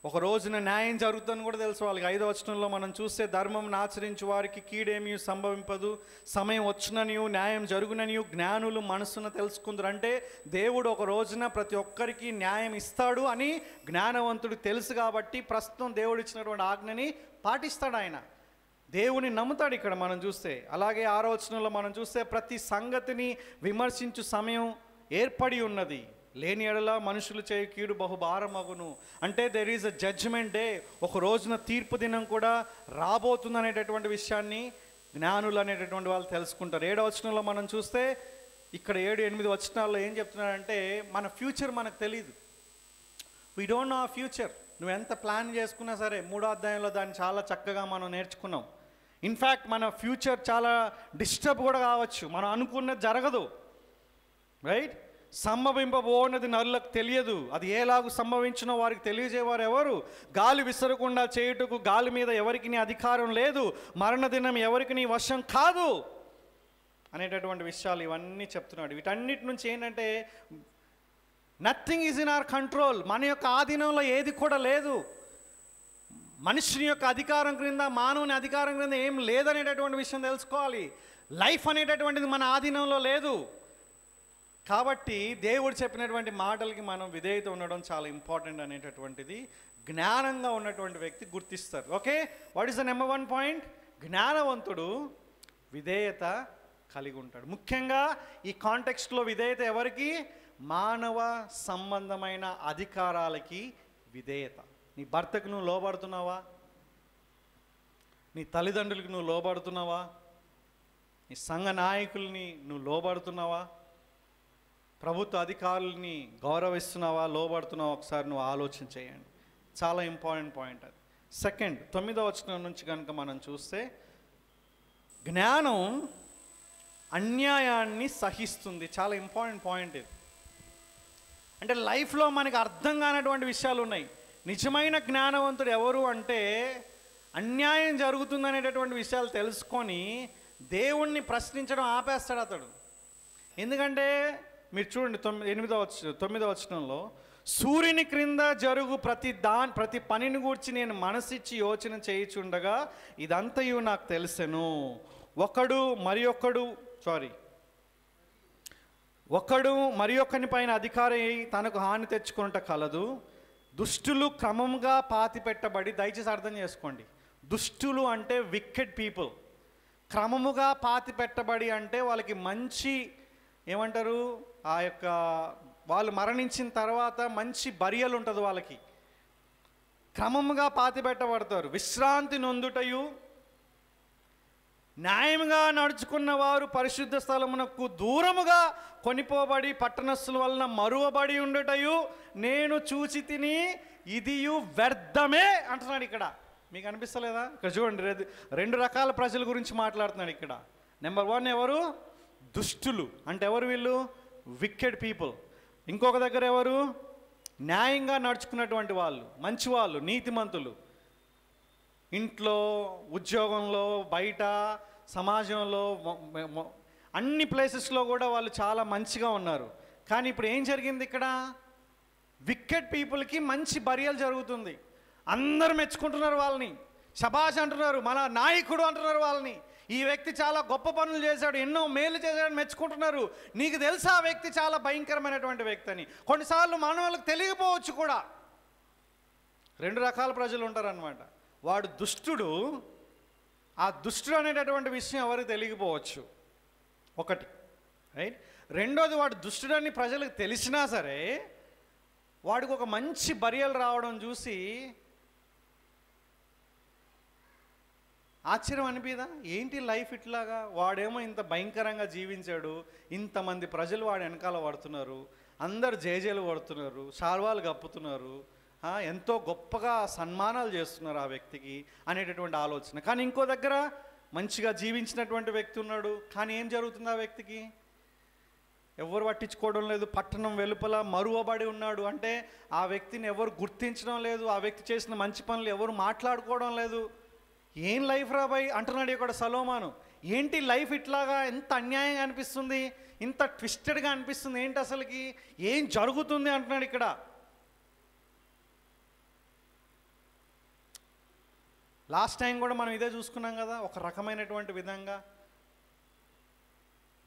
ఒక రోజున న్యాయం జరుగుతుందని కూడా తెలుసు వాళ్ళకి. 5వ వచనంలో మనం చూస్తే, ధర్మం ఆచరించు వారికి కీడేమీ సంభవింపదు, సమయం వచ్చుననియు న్యాయం జరుగుననియు జ్ఞానులు మనస్సున తెలుసుకుందరు. అంటే దేవుడు ఒక రోజున ప్రతి ఒక్కరికి న్యాయం ఇస్తాడు అని జ్ఞానవంతుడు తెలుసు కాబట్టి ప్రస్తుతం దేవుడు ఇచ్చినటువంటి ఆజ్ఞని పాటిస్తాడు. ఆయన దేవుని నమ్ముతాడు. ఇక్కడ మనం చూస్తే అలాగే 6వ వచనంలో మనం చూస్తే, ప్రతి సంగతిని విమర్శించు సమయం ఏర్పడి ఉన్నది, లేని ఎడల మనుషులు చేయి కీడు బహుభారమగును. అంటే there is a judgment day, ఒక రోజున తీర్పు దినం కూడా రాబోతుంది అనేటటువంటి విషయాన్ని జ్ఞానులు అనేటటువంటి వాళ్ళు తెలుసుకుంటారు. 7వ వచనంలో మనం చూస్తే, ఇక్కడ 7, 8 వచనాల్లో ఏం చెప్తున్నారంటే, మన ఫ్యూచర్ మనకు తెలియదు. వీ డోంట్ నో ఆ ఫ్యూచర్. నువ్వు ఎంత ప్లాన్ చేసుకున్నా సరే, 3వ అధ్యాయంలో దాన్ని చాలా చక్కగా మనం నేర్చుకున్నాం. ఇన్ఫ్యాక్ట్ మన ఫ్యూచర్ చాలా డిస్టర్బ్ కూడా కావచ్చు, మనం అనుకున్నది జరగదు, రైట్? సంభవింపబోనది నరులకు తెలియదు, అది ఏలాగు సంభవించినో వారికి తెలియజేవారు ఎవరు? గాలి విసరకుండా చేయుటకు గాలి మీద ఎవరికి అధికారం లేదు, మరణ దినం ఎవరికి నీ వశం కాదు అనేటటువంటి విషయాలు ఇవన్నీ చెప్తున్నాడు. వీటన్నిటి నుంచి ఏంటంటే, nothing is in our control. మన యొక్క ఆధీనంలో ఏది కూడా లేదు. మనుషుని యొక్క అధికారం క్రింద, మానవుని అధికారం క్రింద ఏం లేదనేటటువంటి విషయం తెలుసుకోవాలి. లైఫ్ అనేటటువంటిది మన ఆధీనంలో లేదు. కాబట్టి దేవుడు చెప్పినటువంటి మాటలకి మనం విధేయత ఉండడం చాలా ఇంపార్టెంట్ అనేటటువంటిది జ్ఞానంగా ఉన్నటువంటి వ్యక్తి గుర్తిస్తారు. Okay, what is the number 1 point? జ్ఞానవంతుడు విధేయత కలిగి ఉంటాడు. ముఖ్యంగా ఈ కాంటెక్స్ట్లో విధేయత ఎవరికి? మానవ సంబంధమైన అధికారాలకి విధేయత. నీ భర్తకు నువ్వు లోబడుతున్నావా? నీ తల్లిదండ్రులకు నువ్వు లోబడుతున్నావా? నీ సంఘ నాయకుల్ని నువ్వు లోబడుతున్నావా? ప్రభుత్వ అధికారుల్ని గౌరవిస్తున్నావా, లోబడుతున్నావా? ఒకసారి నువ్వు ఆలోచన చేయండి. చాలా ఇంపార్టెంట్ పాయింట్ అది. సెకండ్, 9వ వచనం నుంచి కనుక మనం చూస్తే, జ్ఞానం అన్యాయాన్ని సహిస్తుంది. చాలా ఇంపార్టెంట్ పాయింట్ ఇది. అంటే లైఫ్లో మనకి అర్థం కానటువంటి విషయాలు ఉన్నాయి. నిజమైన జ్ఞానవంతుడు ఎవరు అంటే, అన్యాయం జరుగుతుందనేటటువంటి విషయాలు తెలుసుకొని దేవుణ్ణి ప్రశ్నించడం ఆపేస్తాడు అతడు. ఎందుకంటే మీరు చూడండి, 9వ వచనంలో, సూర్యుని క్రింద జరుగు ప్రతి పనిని గూర్చి నేను మనసిచ్చి యోచన చేయుచుండగా ఇదంతయు నాకు తెలుసెను. ఒకడు మరి ఒక్కని పైన అధికారి తనకు హాని తెచ్చుకున్నట కలదు. దుష్టులు క్రమంగా పాతిపెట్టబడి, దయచేసి అర్థం చేసుకోండి, దుష్టులు అంటే వికెడ్ పీపుల్. క్రమముగా పాతిపెట్టబడి అంటే వాళ్ళకి మంచి ఏమంటారు, ఆ యొక్క వాళ్ళు మరణించిన తర్వాత మంచి బరియలు ఉంటుంది వాళ్ళకి. క్రమముగా పాతిపెట్టబడతారు. విశ్రాంతి నొందుటయు, న్యాయంగా నడుచుకున్న వారు పరిశుద్ధ స్థలమునకు దూరముగా కొనిపోబడి పట్టణస్థుల వలన మరువబడి ఉండుటయు నేను చూచి తిని, ఇదియు వ్యర్థమే అంటున్నాడు. ఇక్కడ మీకు అనిపిస్తలేదా? ఇక్కడ చూడండి, 2 రకాల ప్రజల గురించి మాట్లాడుతున్నాడు ఇక్కడ. నెంబర్ 1 ఎవరు? దుష్టులు. అంటే ఎవరు వీళ్ళు? Wicked people. ఇంకొక దగ్గర ఎవరు? న్యాయంగా నడుచుకున్నటువంటి వాళ్ళు, మంచివాళ్ళు, నీతిమంతులు. ఇంట్లో, ఉద్యోగంలో, బయట, సమాజంలో, అన్ని ప్లేసెస్లో కూడా వాళ్ళు చాలా మంచిగా ఉన్నారు. కానీ ఇప్పుడు ఏం జరిగింది ఇక్కడ? వికెడ్ పీపుల్కి మంచి బరియలు జరుగుతుంది. అందరూ మెచ్చుకుంటున్నారు వాళ్ళని, శబాష్ అంటున్నారు, మన నాయకుడు అంటున్నారు వాళ్ళని. ఈ వ్యక్తి చాలా గొప్ప పనులు చేశాడు, ఎన్నో మేలు చేశాడని మెచ్చుకుంటున్నారు. నీకు తెలుసా ఆ వ్యక్తి చాలా భయంకరమైనటువంటి వ్యక్తి అని? కొన్నిసార్లు మన వాళ్ళకి తెలియకపోవచ్చు కూడా. 2 రకాల ప్రజలు ఉంటారనమాట. వాడు దుష్టుడు. ఆ దుష్టుడు అనేటటువంటి విషయం ఎవరికి తెలియకపోవచ్చు, ఒకటి, రైట్? రెండోది, వాడు దుష్టుడని ప్రజలకు తెలిసినా సరే వాడికి ఒక మంచి బరియలు రావడం చూసి ఆశ్చర్యం అనిపిదా? ఏంటి లైఫ్ ఇట్లాగా? వాడేమో ఇంత భయంకరంగా జీవించాడు, ఇంతమంది ప్రజలు వాడు వెనకాల పడుతున్నారు, అందరు జేజేలు కొడుతున్నారు, శాల్వాలు కప్పుతున్నారు, ఎంతో గొప్పగా సన్మానాలు చేస్తున్నారు ఆ వ్యక్తికి అనేటటువంటి ఆలోచన. కానీ ఇంకో దగ్గర మంచిగా జీవించినటువంటి వ్యక్తి ఉన్నాడు, కానీ ఏం జరుగుతుంది ఆ వ్యక్తికి? ఎవరు పట్టించుకోవడం లేదు. పట్టణం వెలుపల మరువబడి ఉన్నాడు అంటే ఆ వ్యక్తిని ఎవరు గుర్తించడం లేదు. ఆ వ్యక్తి చేసిన మంచి పనులు ఎవరు మాట్లాడుకోవడం లేదు. ఏం లైఫ్ రా బాయ్ అంటున్నాడు ఇక్కడ సొలొమోను. ఏంటి లైఫ్ ఇట్లాగా, ఎంత అన్యాయంగా అనిపిస్తుంది, ఇంత ట్విస్టెడ్గా అనిపిస్తుంది, ఏంటి అసలుకి ఏం జరుగుతుంది అంటున్నాడు ఇక్కడ. లాస్ట్ టైం కూడా మనం ఇదే చూసుకున్నాం కదా, ఒక రకమైనటువంటి విధంగా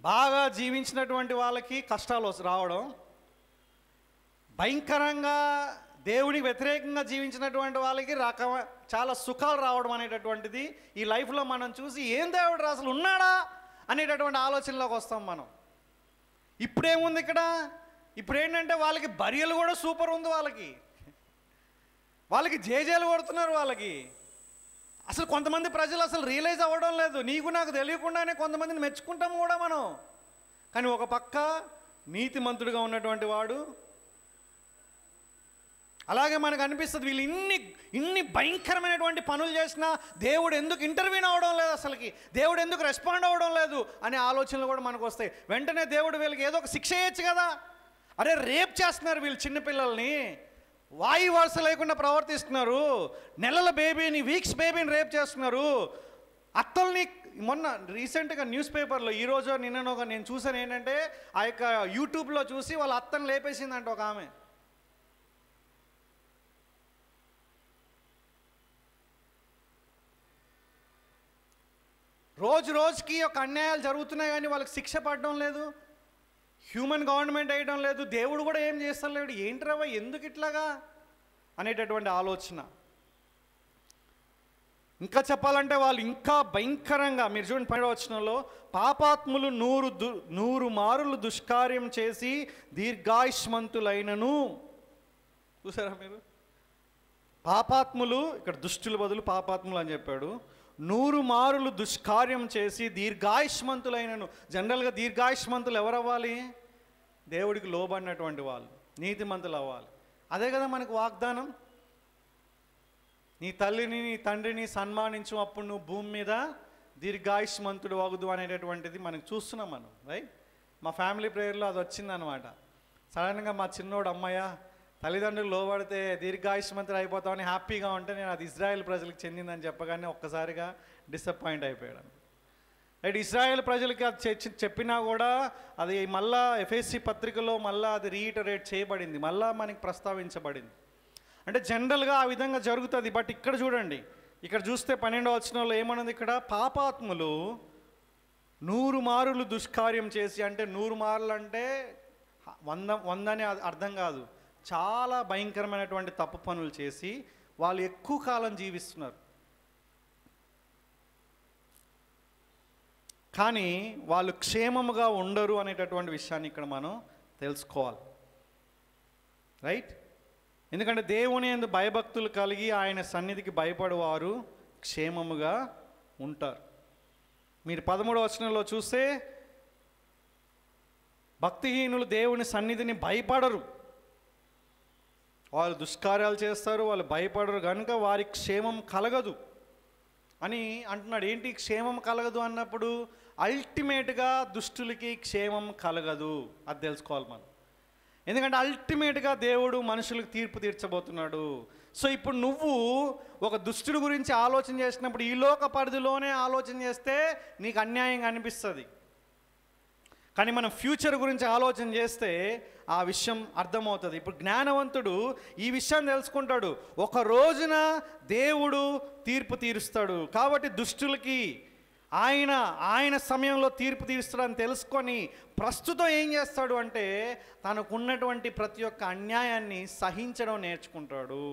బాగా జీవించినటువంటి వాళ్ళకి కష్టాలు రావడం, భయంకరంగా దేవుడికి వ్యతిరేకంగా జీవించినటువంటి వాళ్ళకి చాలా సుఖాలు రావడం అనేటటువంటిది ఈ లైఫ్లో మనం చూసి ఏం దేవుడు అసలు ఉన్నాడా అనేటటువంటి ఆలోచనలోకి వస్తాం మనం. ఇప్పుడేముంది ఇక్కడ, ఇప్పుడు ఏంటంటే వాళ్ళకి బరియలు కూడా సూపర్ ఉంది, వాళ్ళకి జేజేలు కొడుతున్నారు. వాళ్ళకి అసలు కొంతమంది ప్రజలు అసలు రియలైజ్ అవ్వడం లేదు. నీకు నాకు తెలియకుండానే కొంతమందిని మెచ్చుకుంటాము కూడా మనం. కానీ ఒక పక్క నీతిమంతుడిగా ఉన్నటువంటి వాడు, అలాగే మనకు అనిపిస్తుంది వీళ్ళు ఇన్ని భయంకరమైనటువంటి పనులు చేసినా దేవుడు ఎందుకు ఇంటర్వ్యూన్ అవ్వడం లేదు, అసలుకి దేవుడు ఎందుకు రెస్పాండ్ అవ్వడం లేదు అనే ఆలోచనలు కూడా మనకు వస్తాయి. వెంటనే దేవుడు వీళ్ళకి ఏదో ఒక శిక్ష వేయచ్చు కదా. అరే రేప్ చేస్తున్నారు వీళ్ళు చిన్నపిల్లల్ని, వాయు వరుస లేకుండా ప్రవర్తిస్తున్నారు, నెలల బేబీని, వీక్స్ బేబీని రేప్ చేస్తున్నారు, అత్తల్ని. మొన్న రీసెంట్గా న్యూస్ పేపర్లో ఈరోజు నిన్న నేను చూసాను ఏంటంటే, ఆ యొక్క యూట్యూబ్లో చూసి వాళ్ళ అత్తని లేపేసిందంట ఒక ఆమె. రోజుకి ఒక అన్యాయాలు జరుగుతున్నాయి కానీ వాళ్ళకి శిక్ష పడడం లేదు, హ్యూమన్ గవర్నమెంట్ వేయడం లేదు, దేవుడు కూడా ఏం చేస్తలేడు. ఏంట్రావా ఎందుకు ఇట్లాగా అనేటటువంటి ఆలోచన. ఇంకా చెప్పాలంటే వాళ్ళు ఇంకా భయంకరంగా, మీరు చూడండి 12వ వచనంలో, పాపాత్ములు 100 మారులు దుష్కార్యం చేసి దీర్ఘాయుష్మంతులైనను. చూసారా మీరు, పాపాత్ములు, ఇక్కడ దుష్టుల బదులు పాపాత్ములు అని చెప్పాడు. 100 మారులు దుష్కార్యం చేసి దీర్ఘాయుష్మంతులైనను. జనరల్గా దీర్ఘాయుష్మంతులు ఎవరు అవ్వాలి? దేవుడికి లోబడినటువంటి వాళ్ళు, నీతిమంతులు అవ్వాలి. అదే కదా మనకు వాగ్దానం, నీ తల్లిని నీ తండ్రిని సన్మానించు, అప్పుడు నువ్వు భూమి మీద దీర్ఘాయుష్మంతుడు వగుదు అనేటటువంటిది మనకు చూస్తున్నాం మనం, రైట్? మా ఫ్యామిలీ ప్రేయర్లో అది వచ్చిందనమాట. సడన్గా మా చిన్నోడు, అమ్మయ్య తల్లిదండ్రులు లోబడితే దీర్ఘాయుష్మంతుడు అయిపోతామని హ్యాపీగా ఉంటే, నేను అది ఇజ్రాయెల్ ప్రజలకు చెందిందని చెప్పగానే ఒక్కసారిగా డిసప్పాయింట్ అయిపోయాడు. రైట్, ఇజ్రాయెల్ ప్రజలకి అది చెప్పినా కూడా అది మళ్ళా ఎఫెసీ పత్రికలో మళ్ళీ అది రీఇటరేట్ చేయబడింది, మళ్ళీ మనకి ప్రస్తావించబడింది. అంటే జనరల్గా ఆ విధంగా జరుగుతుంది. బట్ ఇక్కడ చూడండి, ఇక్కడ చూస్తే 12వ వచనంలో ఏమన్నది, ఇక్కడ పాపాత్ములు 100 మారులు దుష్కార్యం చేసి, అంటే 100 మారులు అంటే 100 అని అర్థం కాదు, చాలా భయంకరమైనటువంటి తప్పు పనులు చేసి వాళ్ళు ఎక్కువ కాలం జీవిస్తున్నారు. కానీ వాళ్ళు క్షేమముగా ఉండరు అనేటటువంటి విషయాన్ని ఇక్కడ మనం తెలుసుకోవాలి, రైట్? ఎందుకంటే దేవుని యందు భయభక్తులు కలిగి ఆయన సన్నిధికి భయపడేవారు క్షేమముగా ఉంటారు. మీరు 13వ వచనంలో చూస్తే, భక్తిహీనులు దేవుని సన్నిధిని భయపడరు, వాళ్ళు దుష్కార్యాలు చేస్తారు, వాళ్ళు భయపడరు, కనుక వారికి క్షేమం కలగదు అని అంటున్నాడు. ఏంటి క్షేమం కలగదు అన్నప్పుడు? అల్టిమేట్గా దుష్టులకి క్షేమం కలగదు, అది తెలుసుకోవాలి మనం. ఎందుకంటే అల్టిమేట్గా దేవుడు మనుషులకు తీర్పు తీర్చబోతున్నాడు. సో ఇప్పుడు నువ్వు ఒక దుష్టుడి గురించి ఆలోచన చేసినప్పుడు ఈ లోక పరిధిలోనే ఆలోచన చేస్తే నీకు అన్యాయంగా అనిపిస్తుంది. కానీ మనం ఫ్యూచర్ గురించి ఆలోచన చేస్తే ఆ విషయం అర్థమవుతుంది. ఇప్పుడు జ్ఞానవంతుడు ఈ విషయాన్ని తెలుసుకుంటాడు, ఒక రోజున దేవుడు తీర్పు తీరుస్తాడు, కాబట్టి దుష్టులకి ఆయన సమయంలో తీర్పు తీరుస్తాడని తెలుసుకొని ప్రస్తుతం ఏం చేస్తాడు అంటే, తనకున్నటువంటి ప్రతి ఒక్క అన్యాయాన్ని సహించడం నేర్చుకుంటాడు.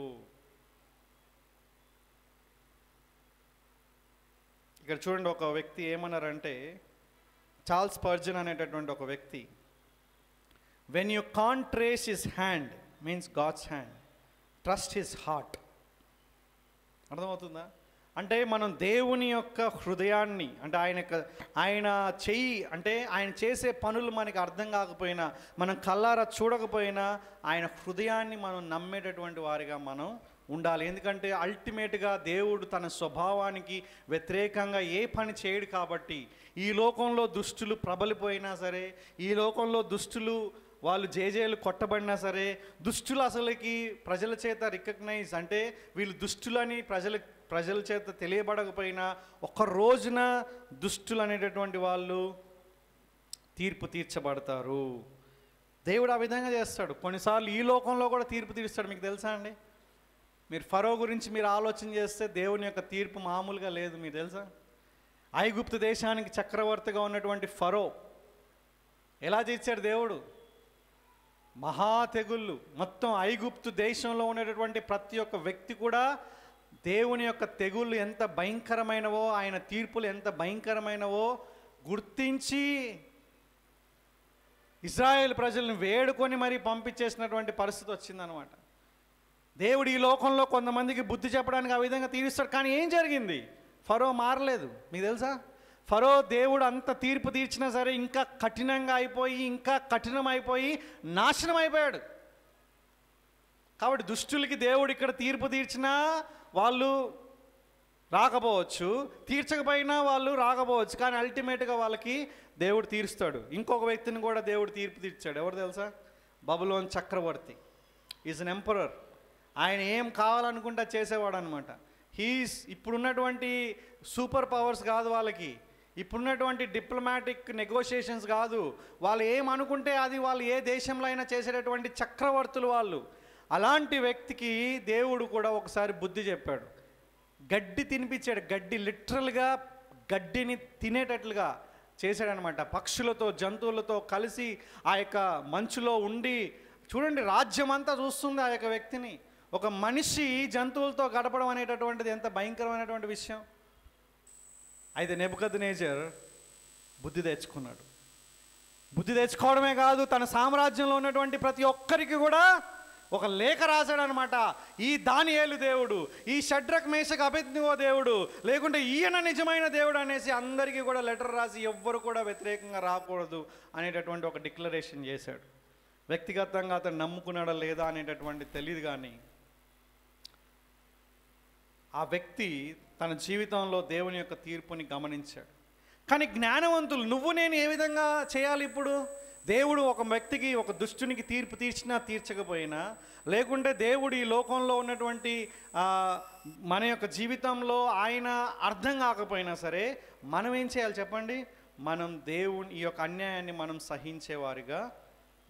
ఇక్కడ చూడండి, ఒక వ్యక్తి ఏమన్నారంటే, చార్ల్స్ స్పర్జన్ అనేటటువంటి ఒక వ్యక్తి, when you can't trace his hand means God's hand, trust his heart. అర్థమవుతుందా? అంటే మనం దేవుని యొక్క హృదయాన్ని, అంటే ఆయన చెయ్యి, అంటే ఆయన చేసే పనులు మనకి అర్థం కాకపోయినా, మనం కళ్ళారా చూడకపోయినా ఆయన హృదయాన్ని మనం నమ్మేటటువంటి వారిగా మనం ఉండాలి. ఎందుకంటే అల్టిమేట్గా దేవుడు తన స్వభావానికి వ్యతిరేకంగా ఏ పని చేయడు కాబట్టి, ఈ లోకంలో దుష్టులు ప్రబలిపోయినా సరే, ఈ లోకంలో దుష్టులు వాళ్ళు జేజేలు కొట్టబడినా సరే, దుష్టులు అసలుకి ప్రజల చేత రికగ్నైజ్, అంటే వీళ్ళు దుష్టులని ప్రజల చేత తెలియబడకపోయినా, ఒక రోజున దుష్టులు అనేటటువంటి వాళ్ళు తీర్పు తీర్చబడతారు. దేవుడు ఆ విధంగా చేస్తాడు. కొన్నిసార్లు ఈ లోకంలో కూడా తీర్పు తీరుస్తాడు. మీకు తెలుసా అండి? మీరు ఫరో గురించి మీరు ఆలోచన చేస్తే దేవుని యొక్క తీర్పు మామూలుగా లేదు. మీకు తెలుసా? ఐగుప్తు దేశానికి చక్రవర్తిగా ఉన్నటువంటి ఫరో ఎలా చేశాడు దేవుడు? మహా తెగుళ్ళు, మొత్తం ఐగుప్తు దేశంలో ఉండేటటువంటి ప్రతి ఒక్క వ్యక్తి కూడా దేవుని యొక్క తెగుళ్ళు ఎంత భయంకరమైనవో, ఆయన తీర్పులు ఎంత భయంకరమైనవో గుర్తించి ఇజ్రాయేల్ ప్రజలను వేడుకొని మరీ పంపించేసినటువంటి పరిస్థితి వచ్చిందనమాట. దేవుడు ఈ లోకంలో కొంతమందికి బుద్ధి చెప్పడానికి ఆ విధంగా తీరుస్తాడు. కానీ ఏం జరిగింది? ఫరో మారలేదు. మీకు తెలుసా? ఫరో దేవుడు అంత తీర్పు తీర్చినా సరే ఇంకా కఠినంగా అయిపోయి, ఇంకా కఠినం అయిపోయి నాశనం అయిపోయాడు. కాబట్టి దుష్టులకి దేవుడు ఇక్కడ తీర్పు తీర్చినా వాళ్ళు రాకపోవచ్చు, తీర్చకపోయినా వాళ్ళు రాకపోవచ్చు, కానీ అల్టిమేట్గా వాళ్ళకి దేవుడు తీరుస్తాడు. ఇంకొక వ్యక్తిని కూడా దేవుడు తీర్పు తీర్చాడు. ఎవరు తెలుసా? బబులోన్ చక్రవర్తి. Is an emperor. ఆయన ఏం కావాలనుకుంటా చేసేవాడు అనమాట. ఇప్పుడున్నటువంటి సూపర్ పవర్స్ కాదు వాళ్ళకి, ఇప్పుడున్నటువంటి డిప్లొమాటిక్ నెగోషియేషన్స్ కాదు, వాళ్ళు ఏమనుకుంటే అది వాళ్ళు ఏ దేశంలో అయినా చేసేటటువంటి చక్రవర్తులు వాళ్ళు. అలాంటి వ్యక్తికి దేవుడు కూడా ఒకసారి బుద్ధి చెప్పాడు. గడ్డి తినిపించాడు. గడ్డి లిటరల్గా గడ్డిని తినేటట్లుగా చేశాడనమాట. పక్షులతో జంతువులతో కలిసి ఆ యొక్క మంచులో ఉండి, చూడండి రాజ్యం అంతా చూస్తుంది ఆ యొక్క వ్యక్తిని. ఒక మనిషి జంతువులతో గడపడం అనేటటువంటిది ఎంత భయంకరమైనటువంటి విషయం. అయితే నెబుకద్నెజర్ బుద్ధి తెచ్చుకున్నాడు. బుద్ధి తెచ్చుకోవడమే కాదు, తన సామ్రాజ్యంలో ఉన్నటువంటి ప్రతి ఒక్కరికి కూడా ఒక లేఖ రాశాడు అనమాట. ఈ దానియేలు దేవుడు, ఈ షడ్రక్ మేషక్ అబేద్నెగో దేవుడు, లేకుంటే ఈయన నిజమైన దేవుడు అనేసి అందరికీ కూడా లెటర్ రాసి ఎవ్వరు కూడా వ్యతిరేకంగా రాకూడదు అనేటటువంటి ఒక డిక్లరేషన్ చేశాడు. వ్యక్తిగతంగా అతను నమ్ముకున్నాడా లేదా అనేటటువంటి తెలియదు, కానీ ఆ వ్యక్తి తన జీవితంలో దేవుని యొక్క తీర్పుని గమనించాడు. కానీ జ్ఞానవంతులు, నువ్వు నేను ఏ విధంగా చేయాలి? ఇప్పుడు దేవుడు ఒక వ్యక్తికి, ఒక దుష్టునికి తీర్పు తీర్చినా తీర్చకపోయినా, లేకుంటే దేవుడు ఈ లోకంలో ఉన్నటువంటి మన యొక్క జీవితంలో ఆయన అర్థం కాకపోయినా సరే, మనం ఏం చేయాలి చెప్పండి? మనం దేవుని ఈ యొక్క అన్యాయాన్ని మనం సహించేవారిగా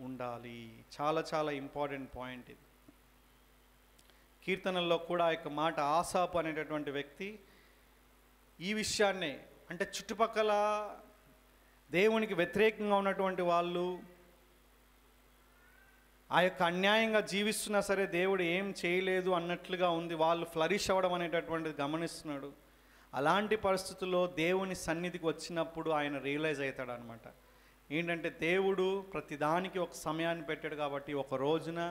ఉండాలి. చాలా చాలా ఇంపార్టెంట్ పాయింట్ ఇది. కీర్తనల్లో కూడా ఆ యొక్క మాట, ఆసాపు అనేటటువంటి వ్యక్తి ఈ విషయాన్నే, అంటే చుట్టుపక్కల దేవునికి వ్యతిరేకంగా ఉన్నటువంటి వాళ్ళు ఆ యొక్క అన్యాయంగా జీవిస్తున్నా సరే దేవుడు ఏం చేయలేదు అన్నట్లుగా ఉంది, వాళ్ళు ఫ్లరిష్ అవ్వడం అనేటటువంటిది గమనిస్తున్నాడు. అలాంటి పరిస్థితుల్లో దేవుని సన్నిధికి వచ్చినప్పుడు ఆయన రియలైజ్ అవుతాడు అనమాట. ఏంటంటే దేవుడు ప్రతిదానికి ఒక సమయాన్ని పెట్టాడు కాబట్టి ఒక రోజున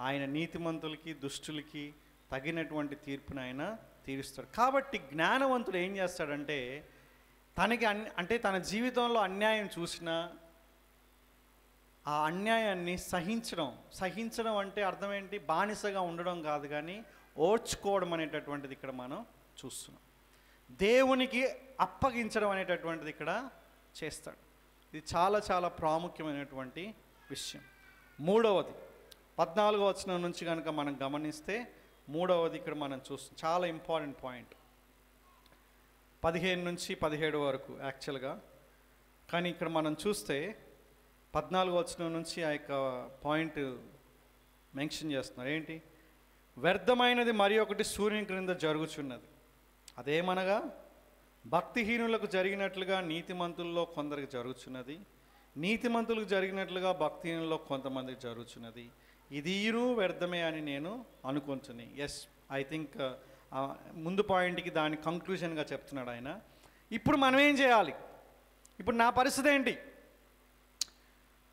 ఆయన నీతిమంతులకి దుష్టులకి తగినటువంటి తీర్పును ఆయన తీరుస్తాడు. కాబట్టి జ్ఞానవంతుడు ఏం చేస్తాడంటే, తనకి అంటే తన జీవితంలో అన్యాయం చూసినా ఆ అన్యాయాన్ని సహించడం అంటే అర్థం ఏంటి? బానిసగా ఉండడం కాదు, కానీ ఓర్చుకోవడం అనేటటువంటిది ఇక్కడ మనం చూస్తున్నాం. దేవునికి అప్పగించడం అనేటటువంటిది ఇక్కడ చేస్తాడు. ఇది చాలా చాలా ప్రాముఖ్యమైనటువంటి విషయం. మూడవది 14వ వచనం నుంచి కనుక మనం గమనిస్తే, మూడవది ఇక్కడ మనం చూస్తాం, చాలా ఇంపార్టెంట్ పాయింట్. 15 నుంచి 17 వరకు యాక్చువల్గా, కానీ ఇక్కడ మనం చూస్తే 14వ వచనం నుంచి ఆ యొక్క పాయింట్ మెన్షన్ చేస్తున్నారు. ఏంటి? వ్యర్థమైనది మరి ఒకటి సూర్యుని క్రింద జరుగుచున్నది, అదేమనగా భక్తిహీనులకు జరిగినట్లుగా నీతిమంతుల్లో కొందరికి జరుగుచున్నది, నీతిమంతులకు జరిగినట్లుగా భక్తిహీనుల్లో కొంతమందికి జరుగుచున్నది, ఇదిను వ్యర్థమే అని నేను అనుకుంటున్నాను. ఎస్, ఐ థింక్ ముందు పాయింట్కి దాని కంక్లూజన్గా చెప్తున్నాడు ఆయన. ఇప్పుడు మనం ఏం చేయాలి? ఇప్పుడు నా పరిస్థితి ఏంటి?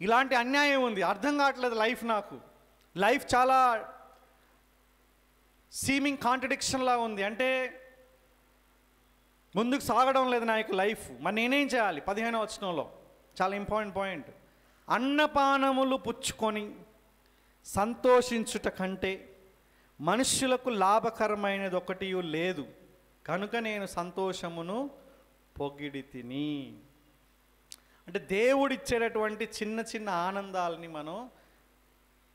ఇలాంటి అన్యాయం ఉంది, అర్థం కావట్లేదు నాకు. లైఫ్ చాలా సీమింగ్ కాంట్రడిక్షన్ లాగా ఉంది. అంటే ముందుకు సాగడం లేదు నా యొక్క లైఫ్. మరి నేనేం చేయాలి? 15వ వచనంలో చాలా ఇంపార్టెంట్ పాయింట్. అన్నపానములు పుచ్చుకొని సంతోషించుట కంటే మనుష్యులకు లాభకరమైనది ఒకటి లేదు, కనుక నేను సంతోషమును పొగిడి తిని. అంటే దేవుడిచ్చేటటువంటి చిన్న చిన్న ఆనందాలని మనం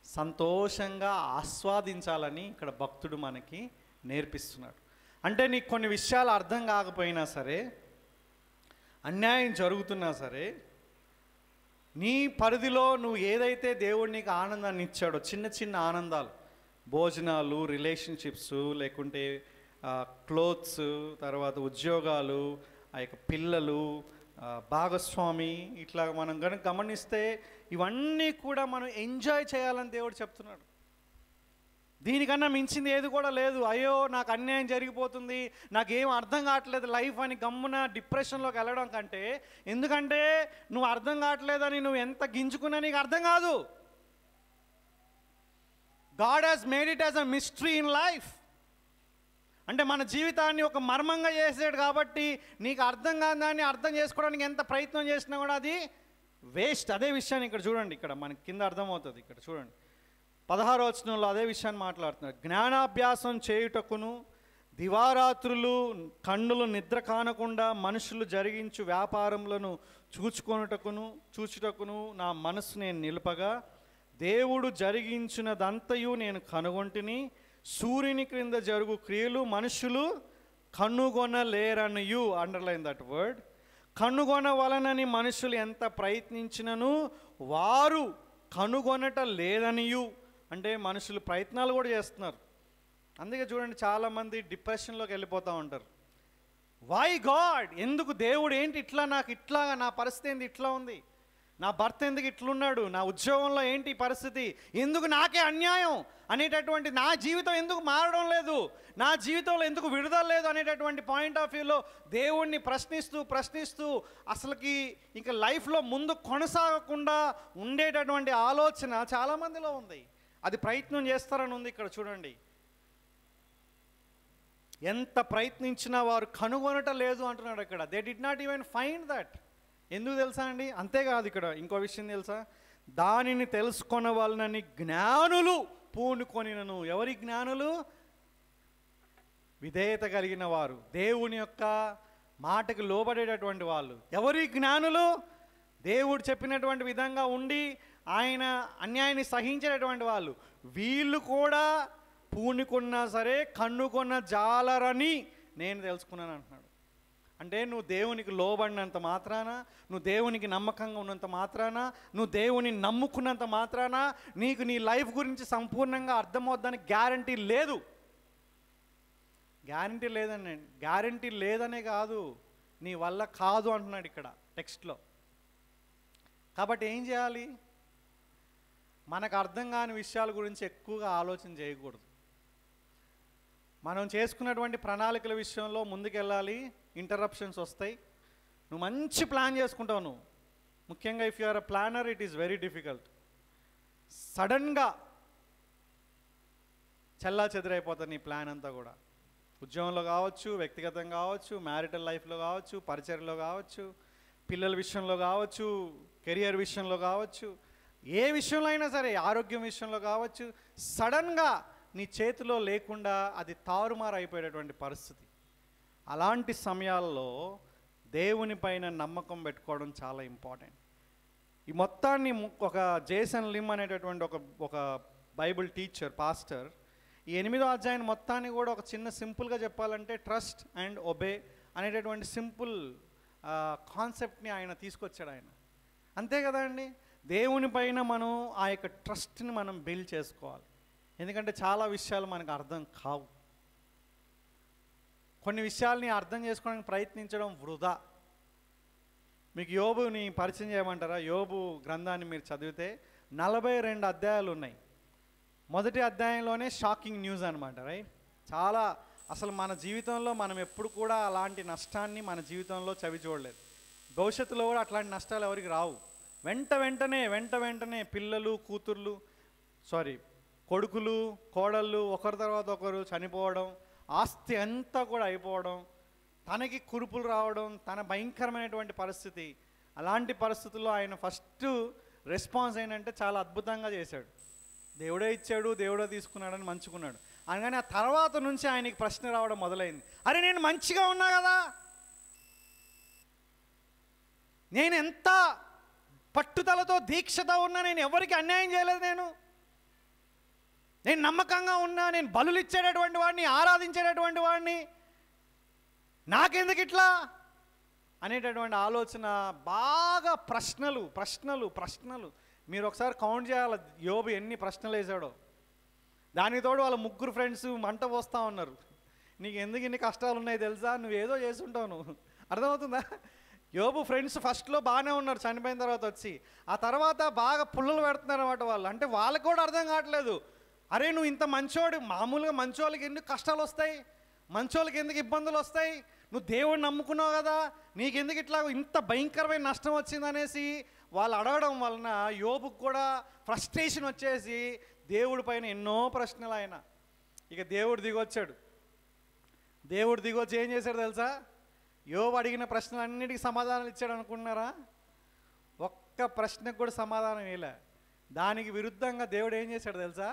సంతోషంగా ఆస్వాదించాలని ఇక్కడ భక్తుడు మనకి నేర్పిస్తున్నాడు. అంటే నీకు కొన్ని విషయాలు అర్థం కాకపోయినా సరే, అన్యాయం జరుగుతున్నా సరే, నీ పరిధిలో నువ్వు ఏదైతే దేవుడు నీకు ఆనందాన్ని ఇచ్చాడో, చిన్న చిన్న ఆనందాలు, భోజనాలు, రిలేషన్షిప్స్, లేకుంటే క్లోత్స్, తర్వాత ఉద్యోగాలు, ఆ యొక్క పిల్లలు, భాగస్వామి, ఇట్లా మనం కనుక గమనిస్తే ఇవన్నీ కూడా మనం ఎంజాయ్ చేయాలని దేవుడు చెప్తున్నాడు. దీనికన్నా మించింది ఏది కూడా లేదు. అయ్యో నాకు అన్యాయం జరిగిపోతుంది, నాకేం అర్థం కావట్లేదు లైఫ్ అని గమ్మున డిప్రెషన్లోకి వెళ్ళడం కంటే, ఎందుకంటే నువ్వు అర్థం కావట్లేదని నువ్వు ఎంత గింజుకున్నా నీకు అర్థం కాదు. God has made it as a mystery in life. అంటే మన జీవితాన్ని ఒక మర్మంగా చేసాడు కాబట్టి నీకు అర్థం కాని దాన్ని అర్థం చేసుకోవడానికి ఎంత ప్రయత్నం చేసినా కూడా అది వేస్ట్. అదే విషయాన్ని ఇక్కడ చూడండి, ఇక్కడ మనకి కింద అర్థమవుతుంది. ఇక్కడ చూడండి 16వ వచనంలో అదే విషయాన్ని మాట్లాడుతున్నాడు. జ్ఞానాభ్యాసం చేయుటకును దివారాత్రులు కన్నులు నిద్ర కానకుండా మనుషులు జరిగించు వ్యాపారములను చూచుటకును నా మనసు నేను నిలుపగా, దేవుడు జరిగించినదంతయు నేను కనుగొంటిని. సూర్యుని క్రింద జరుగు క్రియలు మనుషులు కనుగొనలేరనియు, అండర్లైన్ దట్ వర్డ్, కనుగొనవలనని మనుషులు ఎంత ప్రయత్నించినను వారు కనుగొనట లేదనియు. అంటే మనుషులు ప్రయత్నాలు కూడా చేస్తున్నారు. అందుకే చూడండి చాలామంది డిప్రెషన్లోకి వెళ్ళిపోతూ ఉంటారు. వై గాడ్, ఎందుకు దేవుడు, ఏంటి ఇట్లా, నాకు ఇట్లా, నా పరిస్థితి ఏంటి ఇట్లా ఉంది, నా భర్త ఎందుకు ఇట్లున్నాడు, నా ఉద్యోగంలో ఏంటి పరిస్థితి, ఎందుకు నాకే అన్యాయం అనేటటువంటి, నా జీవితం ఎందుకు మారడం లేదు, నా జీవితంలో ఎందుకు విడుదల లేదు అనేటటువంటి పాయింట్ ఆఫ్ వ్యూలో దేవుణ్ణి ప్రశ్నిస్తూ అసలుకి ఇంకా లైఫ్లో ముందు కొనసాగకుండా ఉండేటటువంటి ఆలోచన చాలామందిలో ఉంది. అది ప్రయత్నం చేస్తారని ఉంది. ఇక్కడ చూడండి, ఎంత ప్రయత్నించినా వారు కనుగొనట లేదు అంటున్నాడు ఇక్కడ. They did not even find that. ఎందుకు తెలుసా అండి? అంతేకాదు, ఇక్కడ ఇంకో విషయం తెలుసా, దానిని తెలుసుకొనవలనని జ్ఞానులు పూనుకొనినను. ఎవరి జ్ఞానులు? విధేయత కలిగిన వారు, దేవుని యొక్క మాటకు లోబడేటటువంటి వాళ్ళు. ఎవరి జ్ఞానులు? దేవుడు చెప్పినటువంటి విధంగా ఉండి ఆయన అన్యాయాన్ని సహించేటటువంటి వాళ్ళు. వీళ్ళు కూడా పూనుకున్నా సరే కన్నుకొన్న జాలరని నేను తెలుసుకున్నాను అంటున్నాడు. అంటే నువ్వు దేవునికి లోబడినంత మాత్రాన, నువ్వు దేవునికి నమ్మకంగా ఉన్నంత మాత్రాన, నువ్వు దేవుని నమ్ముకున్నంత మాత్రాన నీకు నీ లైఫ్ గురించి సంపూర్ణంగా అర్థమవుద్దని గ్యారంటీ లేదు. గ్యారంటీ లేదండి. గ్యారంటీ లేదనే కాదు, నీ వల్ల కాదు అంటున్నాడు ఇక్కడ టెక్స్ట్లో. కాబట్టి ఏం చేయాలి? మనకు అర్థం కాని విషయాల గురించి ఎక్కువగా ఆలోచన చేయకూడదు. మనం చేసుకున్నటువంటి ప్రణాళికల విషయంలో ముందుకెళ్ళాలి. ఇంటరప్షన్స్ వస్తాయి. నువ్వు మంచి ప్లాన్ చేసుకుంటావు. నువ్వు ముఖ్యంగా if you are a planner, it is very difficult. సడన్గా చెల్లా చెదిరైపోతుంది నీ ప్లాన్ అంతా కూడా. ఉద్యోగంలో కావచ్చు, వ్యక్తిగతంగా కావచ్చు, మ్యారిటల్ లైఫ్లో కావచ్చు, పరిచర్లో కావచ్చు, పిల్లల విషయంలో కావచ్చు, కెరియర్ విషయంలో కావచ్చు, ఏ విషయంలో అయినా సరే, ఆరోగ్యం విషయంలో కావచ్చు, సడన్గా నీ చేతిలో లేకుండా అది తారుమారు అయిపోయేటటువంటి పరిస్థితి. అలాంటి సమయాల్లో దేవుని పైన నమ్మకం పెట్టుకోవడం చాలా ఇంపార్టెంట్. ఈ మొత్తాన్ని ఒక జేసన్ లిమ్ అనేటటువంటి ఒక బైబిల్ టీచర్, పాస్టర్, ఈ 8వ అధ్యాయం మొత్తాన్ని కూడా ఒక చిన్న సింపుల్గా చెప్పాలంటే ట్రస్ట్ అండ్ ఒబే అనేటటువంటి సింపుల్ కాన్సెప్ట్ని ఆయన తీసుకొచ్చాడు. ఆయన అంతే కదా అండి. దేవుని పైన మనం ఆ యొక్క ట్రస్ట్ని మనం బిల్డ్ చేసుకోవాలి. ఎందుకంటే చాలా విషయాలు మనకు అర్థం కావు. కొన్ని విషయాల్ని అర్థం చేసుకోవడానికి ప్రయత్నించడం వృధా. మీకు యోబుని పరిచయం చేయమంటారా? యోబు గ్రంథాన్ని మీరు చదివితే 42 అధ్యాయాలు ఉన్నాయి. మొదటి అధ్యాయంలోనే షాకింగ్ న్యూస్ అనమాట, రైట్? చాలా అసలు మన జీవితంలో మనం ఎప్పుడు కూడా అలాంటి నష్టాన్ని మన జీవితంలో చవి చూడలేదు. భవిష్యత్తులో కూడా అట్లాంటి నష్టాలు ఎవరికి రావు. వెంటనే పిల్లలు, కొడుకులు, కోడళ్ళు ఒకరి తర్వాత ఒకరు చనిపోవడం, ఆస్తి అంతా కూడా అయిపోవడం, తనకి కురుపులు రావడం, తన భయంకరమైనటువంటి పరిస్థితి. అలాంటి పరిస్థితుల్లో ఆయన ఫస్ట్ రెస్పాన్స్ ఏంటంటే చాలా అద్భుతంగా చేశాడు. దేవుడే ఇచ్చాడు, దేవుడే తీసుకున్నాడని మంచుకున్నాడు. అనగానే ఆ తర్వాత నుంచి ఆయనకి ప్రశ్న రావడం మొదలైంది. అరే నేను మంచిగా ఉన్నా కదా, నేను ఎంత పట్టుదలతో దీక్షతో ఉన్నా, నేను ఎవరికి అన్యాయం చేయలేదు, నేను నమ్మకంగా ఉన్నా, నేను బలులు ఇచ్చేటటువంటి వాడిని, ఆరాధించేటటువంటి వాడిని, నాకెందుకు ఇట్లా అనేటటువంటి ఆలోచన, బాగా ప్రశ్నలు ప్రశ్నలు ప్రశ్నలు. మీరు ఒకసారి కౌంట్ చేయాలి యోబు ఎన్ని ప్రశ్నలు వేశాడో. దానికి తోడు వాళ్ళ ముగ్గురు ఫ్రెండ్స్ మంట పోస్తూ ఉన్నారు. నీకు ఎందుకు ఇన్ని కష్టాలు ఉన్నాయి తెలుసా, నువ్వేదో చేసి ఉంటావు నువ్వు. అర్థమవుతుందా? యోబు ఫ్రెండ్స్ ఫస్ట్లో బాగానే ఉన్నారు, చనిపోయిన తర్వాత వచ్చి, ఆ తర్వాత బాగా పుల్లలు పెడుతున్నారు అన్నమాట వాళ్ళు. అంటే వాళ్ళకి కూడా అర్థం కావట్లేదు. అరే నువ్వు ఇంత మంచోడు, మామూలుగా మంచోళ్ళకి ఎందుకు కష్టాలు వస్తాయి, మంచోళ్ళకి ఎందుకు ఇబ్బందులు వస్తాయి, నువ్వు దేవుడిని నమ్ముకున్నావు కదా, నీకెందుకు ఇట్లా ఇంత భయంకరమైన నష్టం వచ్చిందనేసి వాళ్ళు అడగడం వలన యోబుకు కూడా ఫ్రస్ట్రేషన్ వచ్చేసి దేవుడి పైన ఎన్నో ప్రశ్నలు ఆయన. ఇక దేవుడు దిగొచ్చాడు. దేవుడు దిగొచ్చి ఏం చేశాడు తెలుసా? యోబు అడిగిన ప్రశ్నలన్నిటికీ సమాధానాలు ఇచ్చాడు అనుకున్నారా? ఒక్క ప్రశ్నకు కూడా సమాధానం ఇవ్వలే. దానికి విరుద్ధంగా దేవుడు ఏం చేశాడు తెలుసా?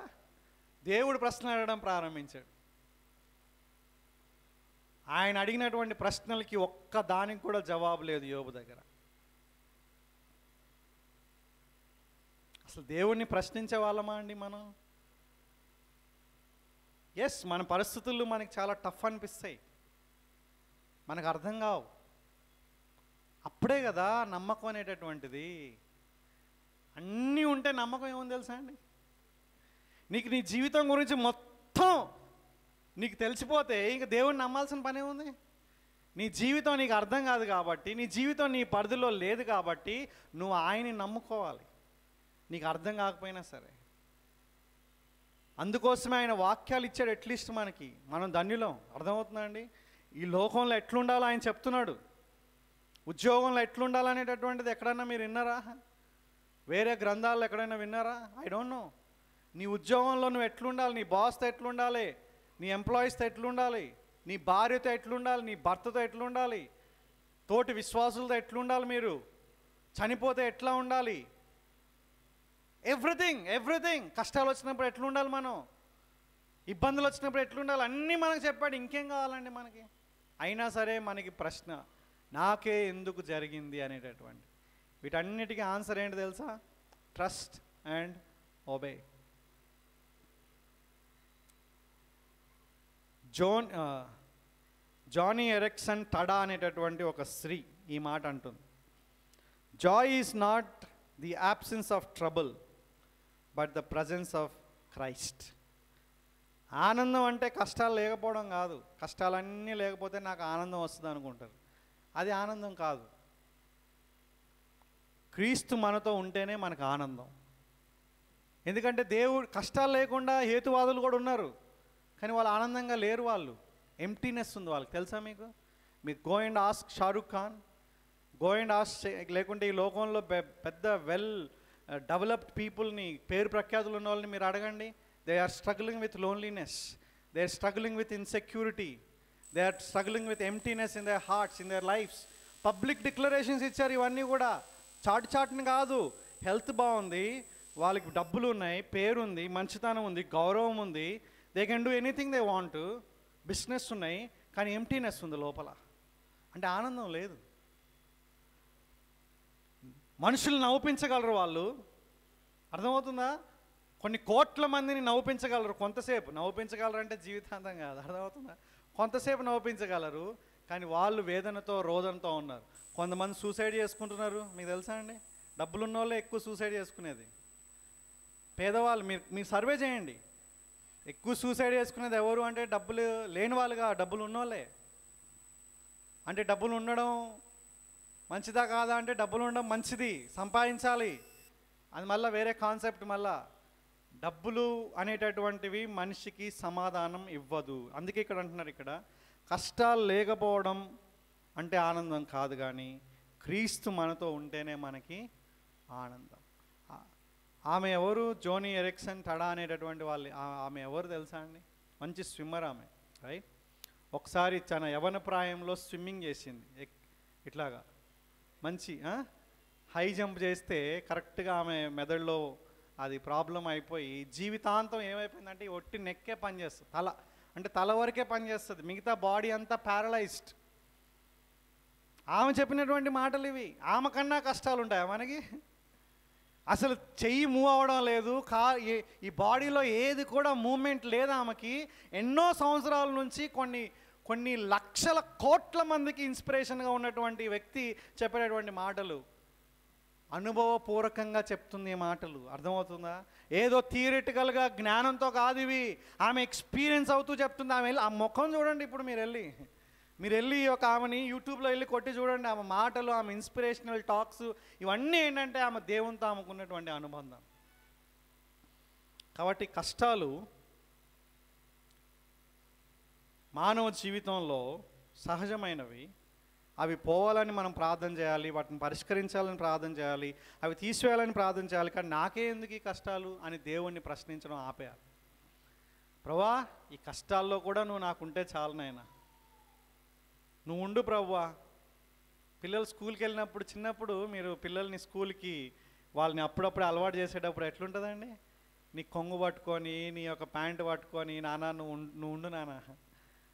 దేవుడు ప్రశ్నలు అడగడం ప్రారంభించాడు. ఆయన అడిగినటువంటి ప్రశ్నలకి ఒక్క దానికి కూడా జవాబు లేదు యోబు దగ్గర. అసలు దేవుడిని ప్రశ్నించే వాళ్ళమా అండి మనం? ఎస్, మన పరిస్థితులు మనకి చాలా టఫ్ అనిపిస్తాయి, మనకు అర్థం కావు. అప్పుడే కదా నమ్మకం అనేటటువంటిది. అన్నీ ఉంటే నమ్మకం ఏముంది తెలుసా అండి? నీకు నీ జీవితం గురించి మొత్తం నీకు తెలిసిపోతే ఇంక దేవుడిని నమ్మాల్సిన పనే ఉంది. నీ జీవితం నీకు అర్థం కాదు కాబట్టి, నీ జీవితం నీ పరిధిలో లేదు కాబట్టి నువ్వు ఆయన్ని నమ్ముకోవాలి, నీకు అర్థం కాకపోయినా సరే. అందుకోసమే ఆయన వాక్యాలు ఇచ్చాడు. అట్లీస్ట్ మనకి, మనం ధన్యులం. అర్థమవుతుందా అండి? ఈ లోకంలో ఎట్లుండాలో ఆయన చెప్తున్నాడు. ఉద్యోగంలో ఎట్లుండాలనేటటువంటిది ఎక్కడైనా మీరు విన్నారా? వేరే గ్రంథాల్లో ఎక్కడైనా విన్నారా? I don't know. నీ ఉద్యోగంలో నువ్వు ఎట్లుండాలి, నీ బాస్తో ఎట్లుండాలి, నీ ఎంప్లాయీస్తో ఎట్లుండాలి, నీ భార్యతో ఎట్లుండాలి, నీ భర్తతో ఎట్లుండాలి, తోటి విశ్వాసులతో ఎట్లుండాలి, మీరు చనిపోతే ఎట్లా ఉండాలి, ఎవ్రీథింగ్. కష్టాలు వచ్చినప్పుడు ఎట్లుండాలి, మనం ఇబ్బందులు వచ్చినప్పుడు ఎట్లుండాలి, అన్నీ మనకు చెప్పాడు. ఇంకేం కావాలండి మనకి? అయినా సరే మనకి ప్రశ్న, నాకే ఎందుకు జరిగింది అనేటటువంటి. వీటన్నిటికీ ఆన్సర్ ఏంటి తెలుసా? Trust and obey. Joni Eareckson Tada అనేటటువంటి ఒక స్త్రీ ఈ మాట అంటుంది. Joy is not the absence of trouble but the presence of Christ. ఆనందం అంటే కష్టాలు లేకపోవడం కాదు. కష్టాలన్నీ లేకపోతే నాకు ఆనందం వస్తుంది అనుకుంటారు. అది ఆనందం కాదు. క్రీస్తు మనతో ఉంటేనే మనకు ఆనందం. ఎందుకంటే దేవుడు, కష్టాలు లేకుండా హేతువాదులు కూడా ఉన్నారు, కానీ వాళ్ళు ఆనందంగా లేరు. వాళ్ళు ఎంప్టీనెస్ ఉంది వాళ్ళకి. తెలుసా మీకు? Go and ask Shahrukh Khan, go and ask, లేకుంటే ఈ లోకంలో పెద్ద వెల్ డెవలప్డ్ పీపుల్ని, పేరు ప్రఖ్యాతులు ఉన్న వాళ్ళని మీరు అడగండి. They are struggling with loneliness, they are struggling with insecurity, they are struggling with emptiness in their hearts, in their lifes. Public declarations ఇచ్చారు ఇవన్నీ కూడా, చాటుని కాదు. హెల్త్ బాగుంది, వాళ్ళకి డబ్బులు ఉన్నాయి, పేరుంది, మంచితనం ఉంది, గౌరవం ఉంది, they can do anything they want, business ఉన్నాయి, కానీ ఎంప్టీనెస్ ఉంది లోపల. అంటే ఆనందం లేదు. మనుషులు నవ్వుపించగలరు వాళ్ళు, అర్థమవుతుందా? కొన్ని కోట్ల మందిని నవ్వుపించగలరు కొంతసేపు. నవ్వుపించగలరు అంటే జీవితాంతం కాదు, అర్థమవుతుందా? కొంతసేపు నవ్వుపించగలరు, కానీ వాళ్ళు వేదనతో రోదనతో ఉన్నారు. కొంతమంది సూసైడ్ చేసుకుంటున్నారు, మీకు తెలుసా అండి? డబ్బులున్న వాళ్ళే ఎక్కువ సూసైడ్ చేసుకునేది. పేదవాళ్ళు, మీరు సర్వే చేయండి, ఎక్కువ సూసైడ్ చేసుకునేది ఎవరు అంటే డబ్బులు లేని వాళ్ళుగా, డబ్బులు ఉన్నోళ్ళే. అంటే డబ్బులు ఉండడం మంచిదా కాదా అంటే డబ్బులు ఉండడం మంచిది, సంపాదించాలి, అది మళ్ళీ వేరే కాన్సెప్ట్. మళ్ళా డబ్బులు అనేటటువంటివి మనిషికి సమాధానం ఇవ్వదు. అందుకే ఇక్కడ అంటున్నారు, ఇక్కడ కష్టాలు లేకపోవడం అంటే ఆనందం కాదు, కానీ క్రీస్తు మనతో ఉంటేనే మనకి ఆనందం. ఆమె ఎవరు? జోనీ ఎరిక్సన్ టడా అనేటటువంటి వాళ్ళు. ఆమె ఎవరు తెలుసా అండి? మంచి స్విమ్మర్ ఆమె, రైట్? ఒకసారి తన యవ్వన ప్రాయంలో స్విమ్మింగ్ చేసింది ఇట్లాగా మంచి హై జంప్ చేస్తే కరెక్ట్గా ఆమె మెదడులో అది ప్రాబ్లం అయిపోయి జీవితాంతం ఏమైపోయిందంటే ఒట్టి నెక్కే పనిచేస్తుంది, తల వరకే పనిచేస్తుంది, మిగతా బాడీ అంతా ప్యారలైజ్డ్. ఆమె చెప్పినటువంటి మాటలు ఇవి. ఆమె కన్నా కష్టాలు ఉంటాయా మనకి? అసలు చెయ్యి మూవ్ అవ్వడం లేదు, ఈ బాడీలో ఏది కూడా మూమెంట్ లేదు ఆమెకి. ఎన్నో సంవత్సరాల నుంచి కొన్ని లక్షల కోట్ల మందికి ఇన్స్పిరేషన్గా ఉన్నటువంటి వ్యక్తి చెప్పేటటువంటి మాటలు, అనుభవపూర్వకంగా చెప్తుంది ఈ మాటలు. అర్థమవుతుందా? ఏదో థియరిటికల్గా జ్ఞానంతో కాదు ఇవి, ఆమె ఎక్స్పీరియన్స్ అవుతూ చెప్తుంది. ఆమె వెళ్ళి ఆ ముఖం చూడండి, ఇప్పుడు మీరు వెళ్ళి ఒక ఆమెని యూట్యూబ్లో వెళ్ళి కొట్టి చూడండి, ఆమె మాటలు, ఆమె ఇన్స్పిరేషనల్ టాక్స్, ఇవన్నీ ఏంటంటే ఆమె దేవునితో ఆమెకున్నటువంటి అనుబంధం. కాబట్టి కష్టాలు మానవ జీవితంలో సహజమైనవి. అవి పోవాలని మనం ప్రార్థన చేయాలి, వాటిని పరిష్కరించాలని ప్రార్థన చేయాలి, అవి తీసివేయాలని ప్రార్థన చేయాలి. కానీ నాకే ఎందుకు ఈ కష్టాలు అని దేవుణ్ణి ప్రశ్నించడం ఆపేయాలి. ప్రభువా, ఈ కష్టాల్లో కూడా నువ్వు నాకుంటే చాలు నాయనా, నువ్వు ఉండు ప్రభువా. పిల్లలు స్కూల్కి వెళ్ళినప్పుడు, చిన్నప్పుడు మీరు పిల్లల్ని స్కూల్కి వాళ్ళని అప్పుడప్పుడు అలవాటు చేసేటప్పుడు ఎట్లుంటుందండి? నీ కొంగు పట్టుకొని, నీ యొక్క ప్యాంటు పట్టుకొని, నాన్న నువ్వు ఉండు నాన్న,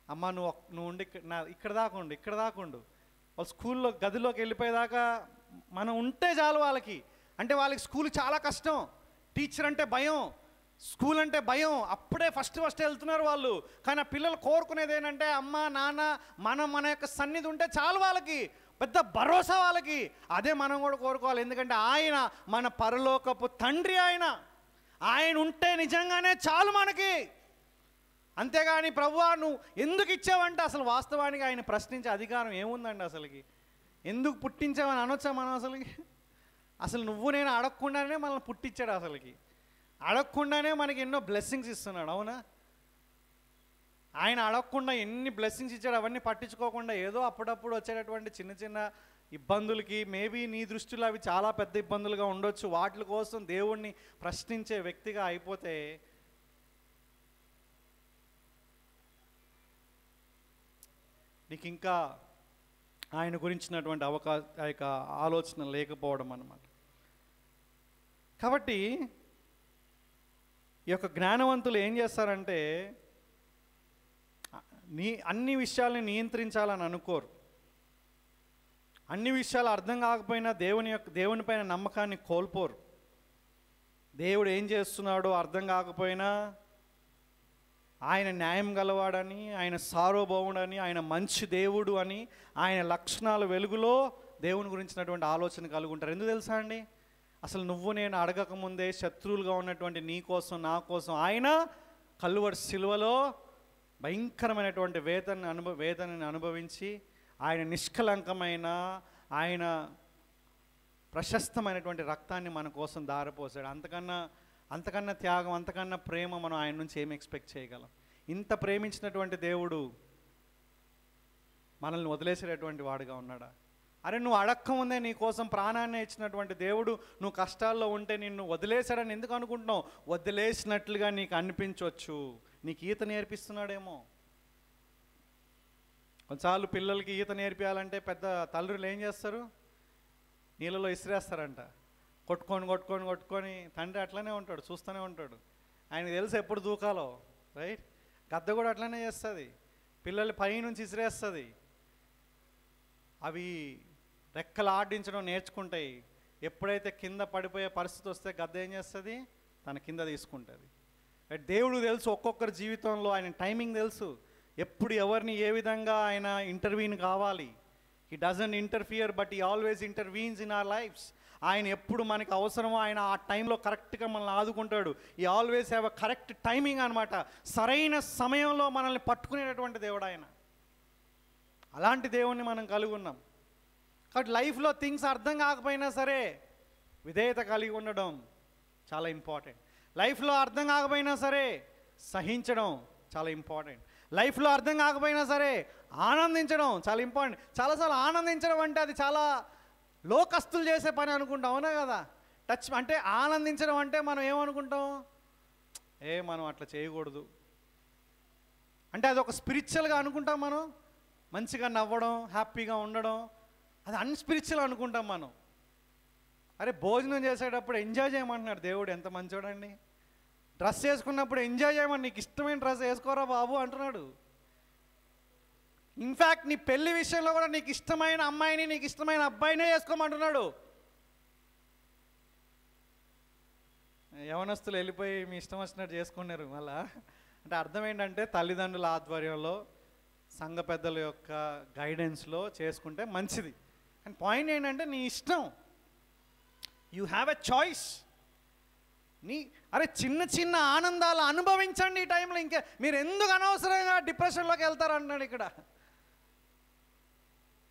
అమ్మ నువ్వు ఉండి ఇక్కడ దాకుండు. వాళ్ళు స్కూల్లో గదిలోకి వెళ్ళిపోయేదాకా మనం ఉంటే చాలు వాళ్ళకి. అంటే వాళ్ళకి స్కూల్ చాలా కష్టం, టీచర్ అంటే భయం, స్కూల్ అంటే భయం. అప్పుడే ఫస్ట్ వెళ్తున్నారు వాళ్ళు. కానీ ఆ పిల్లలు కోరుకునేది ఏంటంటే అమ్మ నాన్న మన యొక్క సన్నిధి ఉంటే చాలు వాళ్ళకి, పెద్ద భరోసా వాళ్ళకి. అదే మనం కూడా కోరుకోవాలి. ఎందుకంటే ఆయన మన పరలోకపు తండ్రి, ఆయన ఉంటే నిజంగానే చాలు మనకి. అంతేగాని ప్రభువా నువ్వు ఎందుకు ఇచ్చావంటే అసలు వాస్తవానికి ఆయన ప్రశ్నించే అధికారం ఏముందండి? అసలుకి ఎందుకు పుట్టించావని అనొచ్చా మనం? అసలు నువ్వు నేను అడగకుండానే మనల్ని పుట్టించాడు. అసలుకి అడగకుండానే మనకి ఎన్నో బ్లెస్సింగ్స్ ఇస్తున్నాడు. అవునా? ఆయన అడగకుండా ఎన్ని బ్లెస్సింగ్స్ ఇచ్చాడు, అవన్నీ పట్టించుకోకుండా ఏదో అప్పుడప్పుడు వచ్చేటటువంటి చిన్న చిన్న ఇబ్బందులకి, మేబీ నీ దృష్టిలో అవి చాలా పెద్ద ఇబ్బందులుగా ఉండొచ్చు, వాటి కోసం దేవుణ్ణి ప్రశ్నించే వ్యక్తిగా అయిపోతే నీకు ఇంకా ఆయన గురించినటువంటి ఆలోచన లేకపోవడం అన్నమాట. కాబట్టి ఈ యొక్క జ్ఞానవంతులు ఏం చేస్తారంటే అన్ని విషయాల్ని నియంత్రించాలని అనుకోరు. అన్ని విషయాలు అర్థం కాకపోయినా దేవుని పైన నమ్మకాన్ని కోల్పోరు. దేవుడు ఏం చేస్తున్నాడో అర్థం కాకపోయినా ఆయన న్యాయం గలవాడని, ఆయన సార్వభౌముడని, ఆయన మంచి దేవుడు అని, ఆయన లక్షణాల వెలుగులో దేవుని గురించినటువంటి ఆలోచన కలుగుంటారు. ఎందుకు తెలుసా అండి? అసలు నువ్వు నేను అడగకముందే శత్రువులుగా ఉన్నటువంటి నీ కోసం నా కోసం ఆయన కల్వరి సిలువలో భయంకరమైనటువంటి వేదనని అనుభవించి ఆయన నిష్కలంకమైన, ఆయన ప్రశస్తమైనటువంటి రక్తాన్ని మన కోసం ధారపోసాడు. అంతకన్నా త్యాగం, అంతకన్నా ప్రేమ మనం ఆయన నుంచి ఏమి ఎక్స్పెక్ట్ చేయగలం? ఇంత ప్రేమించినటువంటి దేవుడు మనల్ని వదిలేసేటటువంటి వాడుగా ఉన్నాడా? అరే నువ్వు అడక్కముందే నీ కోసం ప్రాణాన్ని ఇచ్చినటువంటి దేవుడు నువ్వు కష్టాల్లో ఉంటే నిన్ను వదిలేశాడని ఎందుకు అనుకుంటున్నావు? వదిలేసినట్లుగా నీకు అనిపించవచ్చు, నీకు ఈత నేర్పిస్తున్నాడేమో. కొన్నిసార్లు పిల్లలకి ఈత నేర్పించాలంటే పెద్ద తల్లులు ఏం చేస్తారు? నీళ్ళలో ఇసిరేస్తారంట. కొట్టుకొని తండ్రి అట్లనే ఉంటాడు, చూస్తూనే ఉంటాడు. ఆయనకు తెలుసు ఎప్పుడు దూకాలో, రైట్? గద్ద కూడా అట్లనే చేస్తుంది, పిల్లలు పైనుంచి ఇసిరేస్తుంది. అవి రెక్కలు ఆడించడం నేర్చుకుంటాయి. ఎప్పుడైతే కింద పడిపోయే పరిస్థితి వస్తే గద్ద ఏం చేస్తుంది? తన కింద తీసుకుంటుంది. దేవుడు తెలుసు ఒక్కొక్కరి జీవితంలో ఆయన టైమింగ్ తెలుసు, ఎప్పుడు ఎవరిని ఏ విధంగా ఆయన ఇంటర్వీన్ కావాలి. He doesn't interfere but he always intervenes in our lifes. ఆయన ఎప్పుడు మనకి అవసరమో ఆయన ఆ టైంలో కరెక్ట్గా మనల్ని ఆదుకుంటాడు. ఈ always have a correct timing అనమాట. సరైన సమయంలో మనల్ని పట్టుకునేటటువంటి దేవుడు ఆయన. అలాంటి దేవుణ్ణి మనం కలిగి ఉన్నాం. కాబట్టి లైఫ్లో థింగ్స్ అర్థం కాకపోయినా సరే విధేయత కలిగి ఉండడం చాలా ఇంపార్టెంట్. లైఫ్లో అర్థం కాకపోయినా సరే సహించడం చాలా ఇంపార్టెంట్. లైఫ్లో అర్థం కాకపోయినా సరే ఆనందించడం చాలా ఇంపార్టెంట్. చాలాసార్లు ఆనందించడం అంటే అది చాలా లోకస్తులు చేసే పని అనుకుంటాం, అవునా కదా? అంటే ఆనందించడం అంటే మనం ఏమనుకుంటాం? మనం అట్లా చేయకూడదు, అంటే అది ఒక స్పిరిచువల్గా అనుకుంటాం మనం, మంచిగా నవ్వడం, హ్యాపీగా ఉండడం, అది అన్స్పిరిచువల్ అనుకుంటాం మనం. అరే భోజనం చేసేటప్పుడు ఎంజాయ్ చేయమంటున్నాడు దేవుడు, ఎంత మంచోడండి. డ్రెస్ వేసుకున్నప్పుడు ఎంజాయ్ చేయమని, నీకు ఇష్టమైన డ్రెస్ వేసుకోరా బాబు అంటున్నాడు. ఇన్ఫ్యాక్ట్ నీ పెళ్లి విషయంలో కూడా నీకు ఇష్టమైన అమ్మాయిని, నీకు ఇష్టమైన అబ్బాయినే వేసుకోమంటున్నాడు. యవనస్తులు వెళ్ళిపోయి మీ ఇష్టం వచ్చినట్టు చేసుకున్నారు మళ్ళా. అంటే అర్థం ఏంటంటే తల్లిదండ్రుల ఆధ్వర్యంలో, సంఘ పెద్దల యొక్క గైడెన్స్లో చేసుకుంటే మంచిది. కానీ పాయింట్ ఏంటంటే నీ ఇష్టం, యూ హ్యావ్ ఎ చాయిస్. అరే చిన్న చిన్న ఆనందాలు అనుభవించండి ఈ టైంలో. ఇంకా మీరు ఎందుకు అనవసరంగా డిప్రెషన్లోకి వెళ్తారు అంటున్నాడు ఇక్కడ.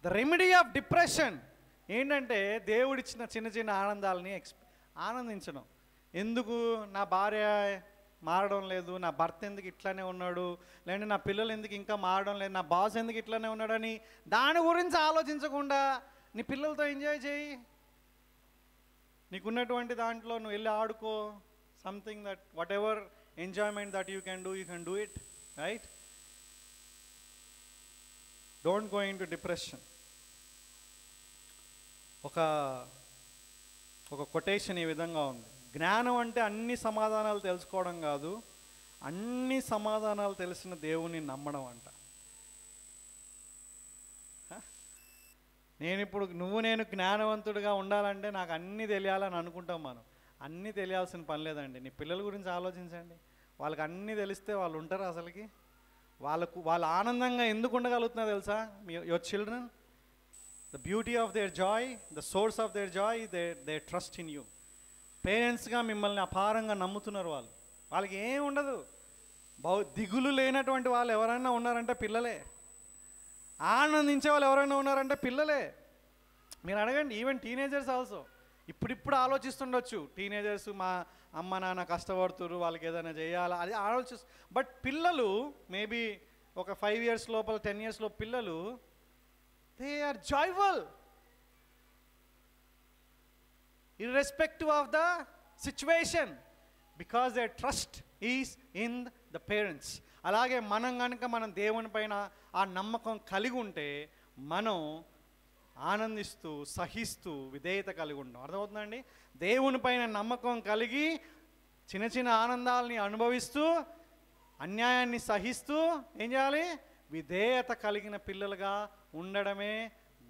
ద రెమెడీ ఆఫ్ డిప్రెషన్ ఏంటంటే దేవుడిచ్చిన చిన్న చిన్న ఆనందాలని ఆనందించడం. ఎందుకు నా భార్య మారడం లేదు, నా భర్త ఎందుకు ఇట్లానే ఉన్నాడు, లేదంటే నా పిల్లలు ఎందుకు ఇంకా మారడం లేదు, నా బాస్ ఎందుకు ఇట్లానే ఉన్నాడని దాని గురించి ఆలోచించకుండా నీ పిల్లలతో ఎంజాయ్ చేయి. నీకున్నటువంటి దాంట్లో నువ్వు వెళ్ళి ఆడుకో. Something that what ever enjoyment that you can do it, right? Don't go in to depression. ఒక కొటేషన్ ఈ విధంగా ఉంది: జ్ఞానం అంటే అన్ని సమాధానాలు తెలుసుకోవడం కాదు, అన్ని సమాధానాలు తెలిసిన దేవుని నమ్మడం అంట. నేను జ్ఞానవంతుడిగా ఉండాలంటే నాకు అన్నీ తెలియాలని అనుకుంటాం మనం. అన్నీ తెలియాల్సిన పని లేదండి. నీ పిల్లల గురించి ఆలోచించండి. వాళ్ళకి అన్నీ తెలిస్తే వాళ్ళు ఉంటారు అసలుకి? వాళ్ళు ఆనందంగా ఎందుకు ఉండగలుగుతున్నారు తెలుసా? Your children, the beauty of their joy, the source of their joy, they trust in you. పేరెంట్స్గా మిమ్మల్ని అపారంగా నమ్ముతున్నారు వాళ్ళు. వాళ్ళకి ఏం ఉండదు. దిగులు లేనటువంటి వాళ్ళు ఎవరైనా ఉన్నారంటే పిల్లలే. ఆనందించే వాళ్ళు ఎవరైనా ఉన్నారంటే పిల్లలే. మీరు అడగండి, ఈవెన్ టీనేజర్స్ ఆల్సో. ఇప్పుడు ఆలోచిస్తుండొచ్చు టీనేజర్స్, మా అమ్మ నాన్న కష్టపడుతున్నారు, వాళ్ళకి ఏదైనా చేయాలా అది బట్ పిల్లలు మేబీ ఒక 5 years లోపల 10 years లో పిల్లలు, they are joyful irrespective of the situation because their trust is in the parents. అలాగే మనం దేవుని పైన ఆ నమ్మకం కలిగి ఉంటే మనం ఆనందిస్తూ, సహిస్తూ, విధేయత కలిగి ఉంటాం. అర్థమవుతుందండి? దేవుని పైన నమ్మకం కలిగి చిన్న చిన్న ఆనందాలని అనుభవిస్తూ, అన్యాయాన్ని సహిస్తూ ఏం చేయాలి? విధేయత కలిగిన పిల్లలుగా ఉండడమే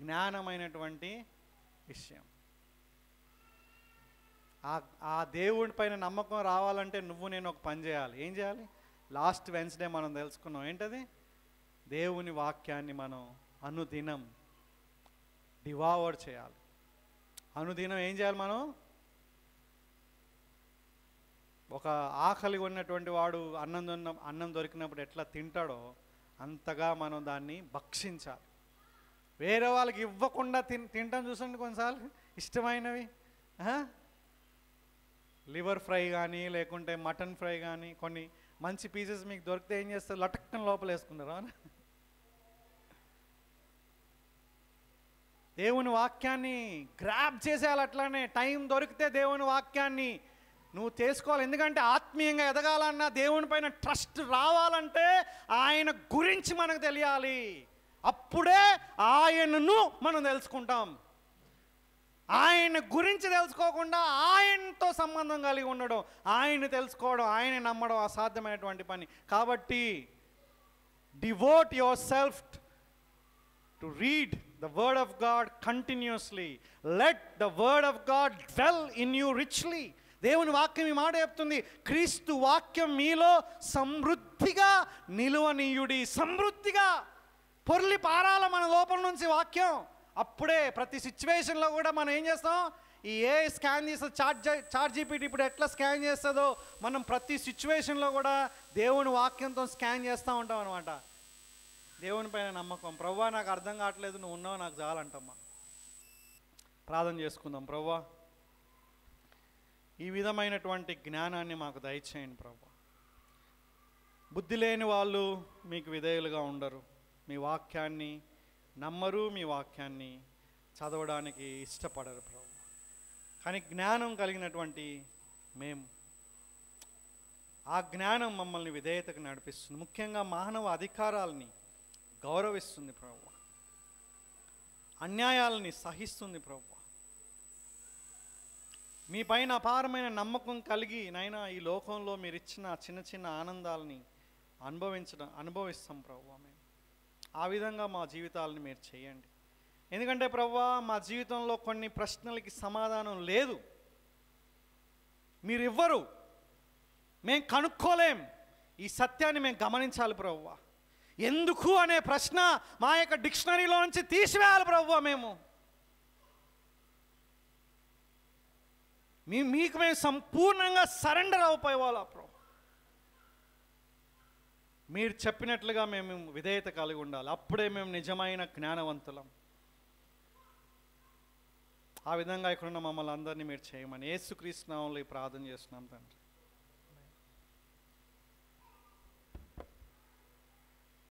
జ్ఞానమైనటువంటి విషయం. ఆ దేవుడి పైన నమ్మకం రావాలంటే నేను ఒక పని చేయాలి. ఏం చేయాలి? లాస్ట్ వెన్స్డే మనం తెలుసుకున్నాం. ఏంటది? దేవుని వాక్యాన్ని మనం అనుదినం డివావర్ చేయాలి. అనుదినం ఏం చేయాలి? మనం ఒక ఆకలి ఉన్నటువంటి వాడు అన్నం దొరికినప్పుడు ఎట్లా తింటాడో అంతగా మనం దాన్ని భక్షించాలి. వేరే వాళ్ళకి ఇవ్వకుండా తింటాం చూసండి కొన్నిసార్లు ఇష్టమైనవి. లివర్ ఫ్రై కానీ, లేకుంటే మటన్ ఫ్రై కానీ, కొన్ని మంచి పీసెస్ మీకు దొరికితే ఏం చేస్తారు? లటక్కన లోపల వేసుకున్నారా? దేవుని వాక్యాన్ని గ్రాబ్ చేసేయాలి. అట్లానే టైం దొరికితే దేవుని వాక్యాన్ని నువ్వు తెలుసుకోవాలి. ఎందుకంటే ఆత్మీయంగా ఎదగాలన్నా, దేవుని పైన ట్రస్ట్ రావాలంటే ఆయన గురించి మనకు తెలియాలి. అప్పుడే ఆయనను మనం తెలుసుకుంటాం. ఆయన గురించి తెలుసుకోకుండా ఆయనతో సంబంధం కలిగి ఉండడం, ఆయన తెలుసుకోవడం, ఆయన నమ్మడం అసాధ్యమైనటువంటి పని. కాబట్టి devout your self to read the word of God continuously. Let the word of God dwell in you richly. దేవుని వాక్యం ఈ మాట చెప్తుంది, క్రీస్తు వాక్యం మీలో సమృద్ధిగా నిలువనీయుడి. సమృద్ధిగా పొర్లి పారాల మన లోపల నుంచి వాక్యం. అప్పుడే ప్రతి సిచ్యువేషన్లో కూడా మనం ఏం చేస్తాం? ఈ స్కాన్ చేస్తుంది, చాట్ జీపీటీ ఇప్పుడు ఎట్లా స్కాన్ చేస్తుందో మనం ప్రతి సిచ్యువేషన్లో కూడా దేవుని వాక్యంతో స్కాన్ చేస్తూ ఉంటాం అనమాట. దేవుని పైన నమ్మకం. ప్రభువా నాకు అర్థం కావట్లేదు, నువ్వు ఉన్నావు నాకు చాలంటమ్మా. ప్రార్థన చేసుకుందాం. ప్రభువా ఈ విధమైనటువంటి జ్ఞానాన్ని మాకు దయచేయండి ప్రభువా. బుద్ధి లేని వాళ్ళు మీకు విధేయులుగా ఉండరు, మీ వాక్యాన్ని నమ్మరు, మీ వాక్యాన్ని చదవడానికి ఇష్టపడరు ప్రభు. కానీ జ్ఞానం కలిగినటువంటి మేము ఆ జ్ఞానం మమ్మల్ని విధేయతకు నడిపిస్తుంది. ముఖ్యంగా మానవ అధికారాలని గౌరవిస్తుంది ప్రభువా, అన్యాయాలని సహిస్తుంది ప్రభువా. మీ పైన అపారమైన నమ్మకం కలిగి నైనా ఈ లోకంలో మీరు ఇచ్చిన చిన్న చిన్న ఆనందాలని అనుభవిస్తాం ప్రభువా. మేము ఆ విధంగా మా జీవితాలని మీరు చేయండి. ఎందుకంటే ప్రభువా, మా జీవితంలో కొన్ని ప్రశ్నలకి సమాధానం లేదు, మీరు ఇవ్వరు, మేము కనుక్కోలేం. ఈ సత్యాన్ని మేము గమనించాలి ప్రభువా. ఎందుకు అనే ప్రశ్న మా యొక్క డిక్షనరీలో నుంచి తీసివేయాలి ప్రభువా. మీకు మేము సంపూర్ణంగా సరెండర్ అయిపోయేవాళ్ళ ప్రభు. మీరు చెప్పినట్లుగా మేము విధేయత కలిగి ఉండాలి. అప్పుడే మేము నిజమైన జ్ఞానవంతులం. ఆ విధంగా ఇక్కడున్న మమ్మల్ని అందరినీ మీరు చేయమని యేసుక్రీస్తు నామములో ప్రార్థన చేస్తున్నాం తండ్రి.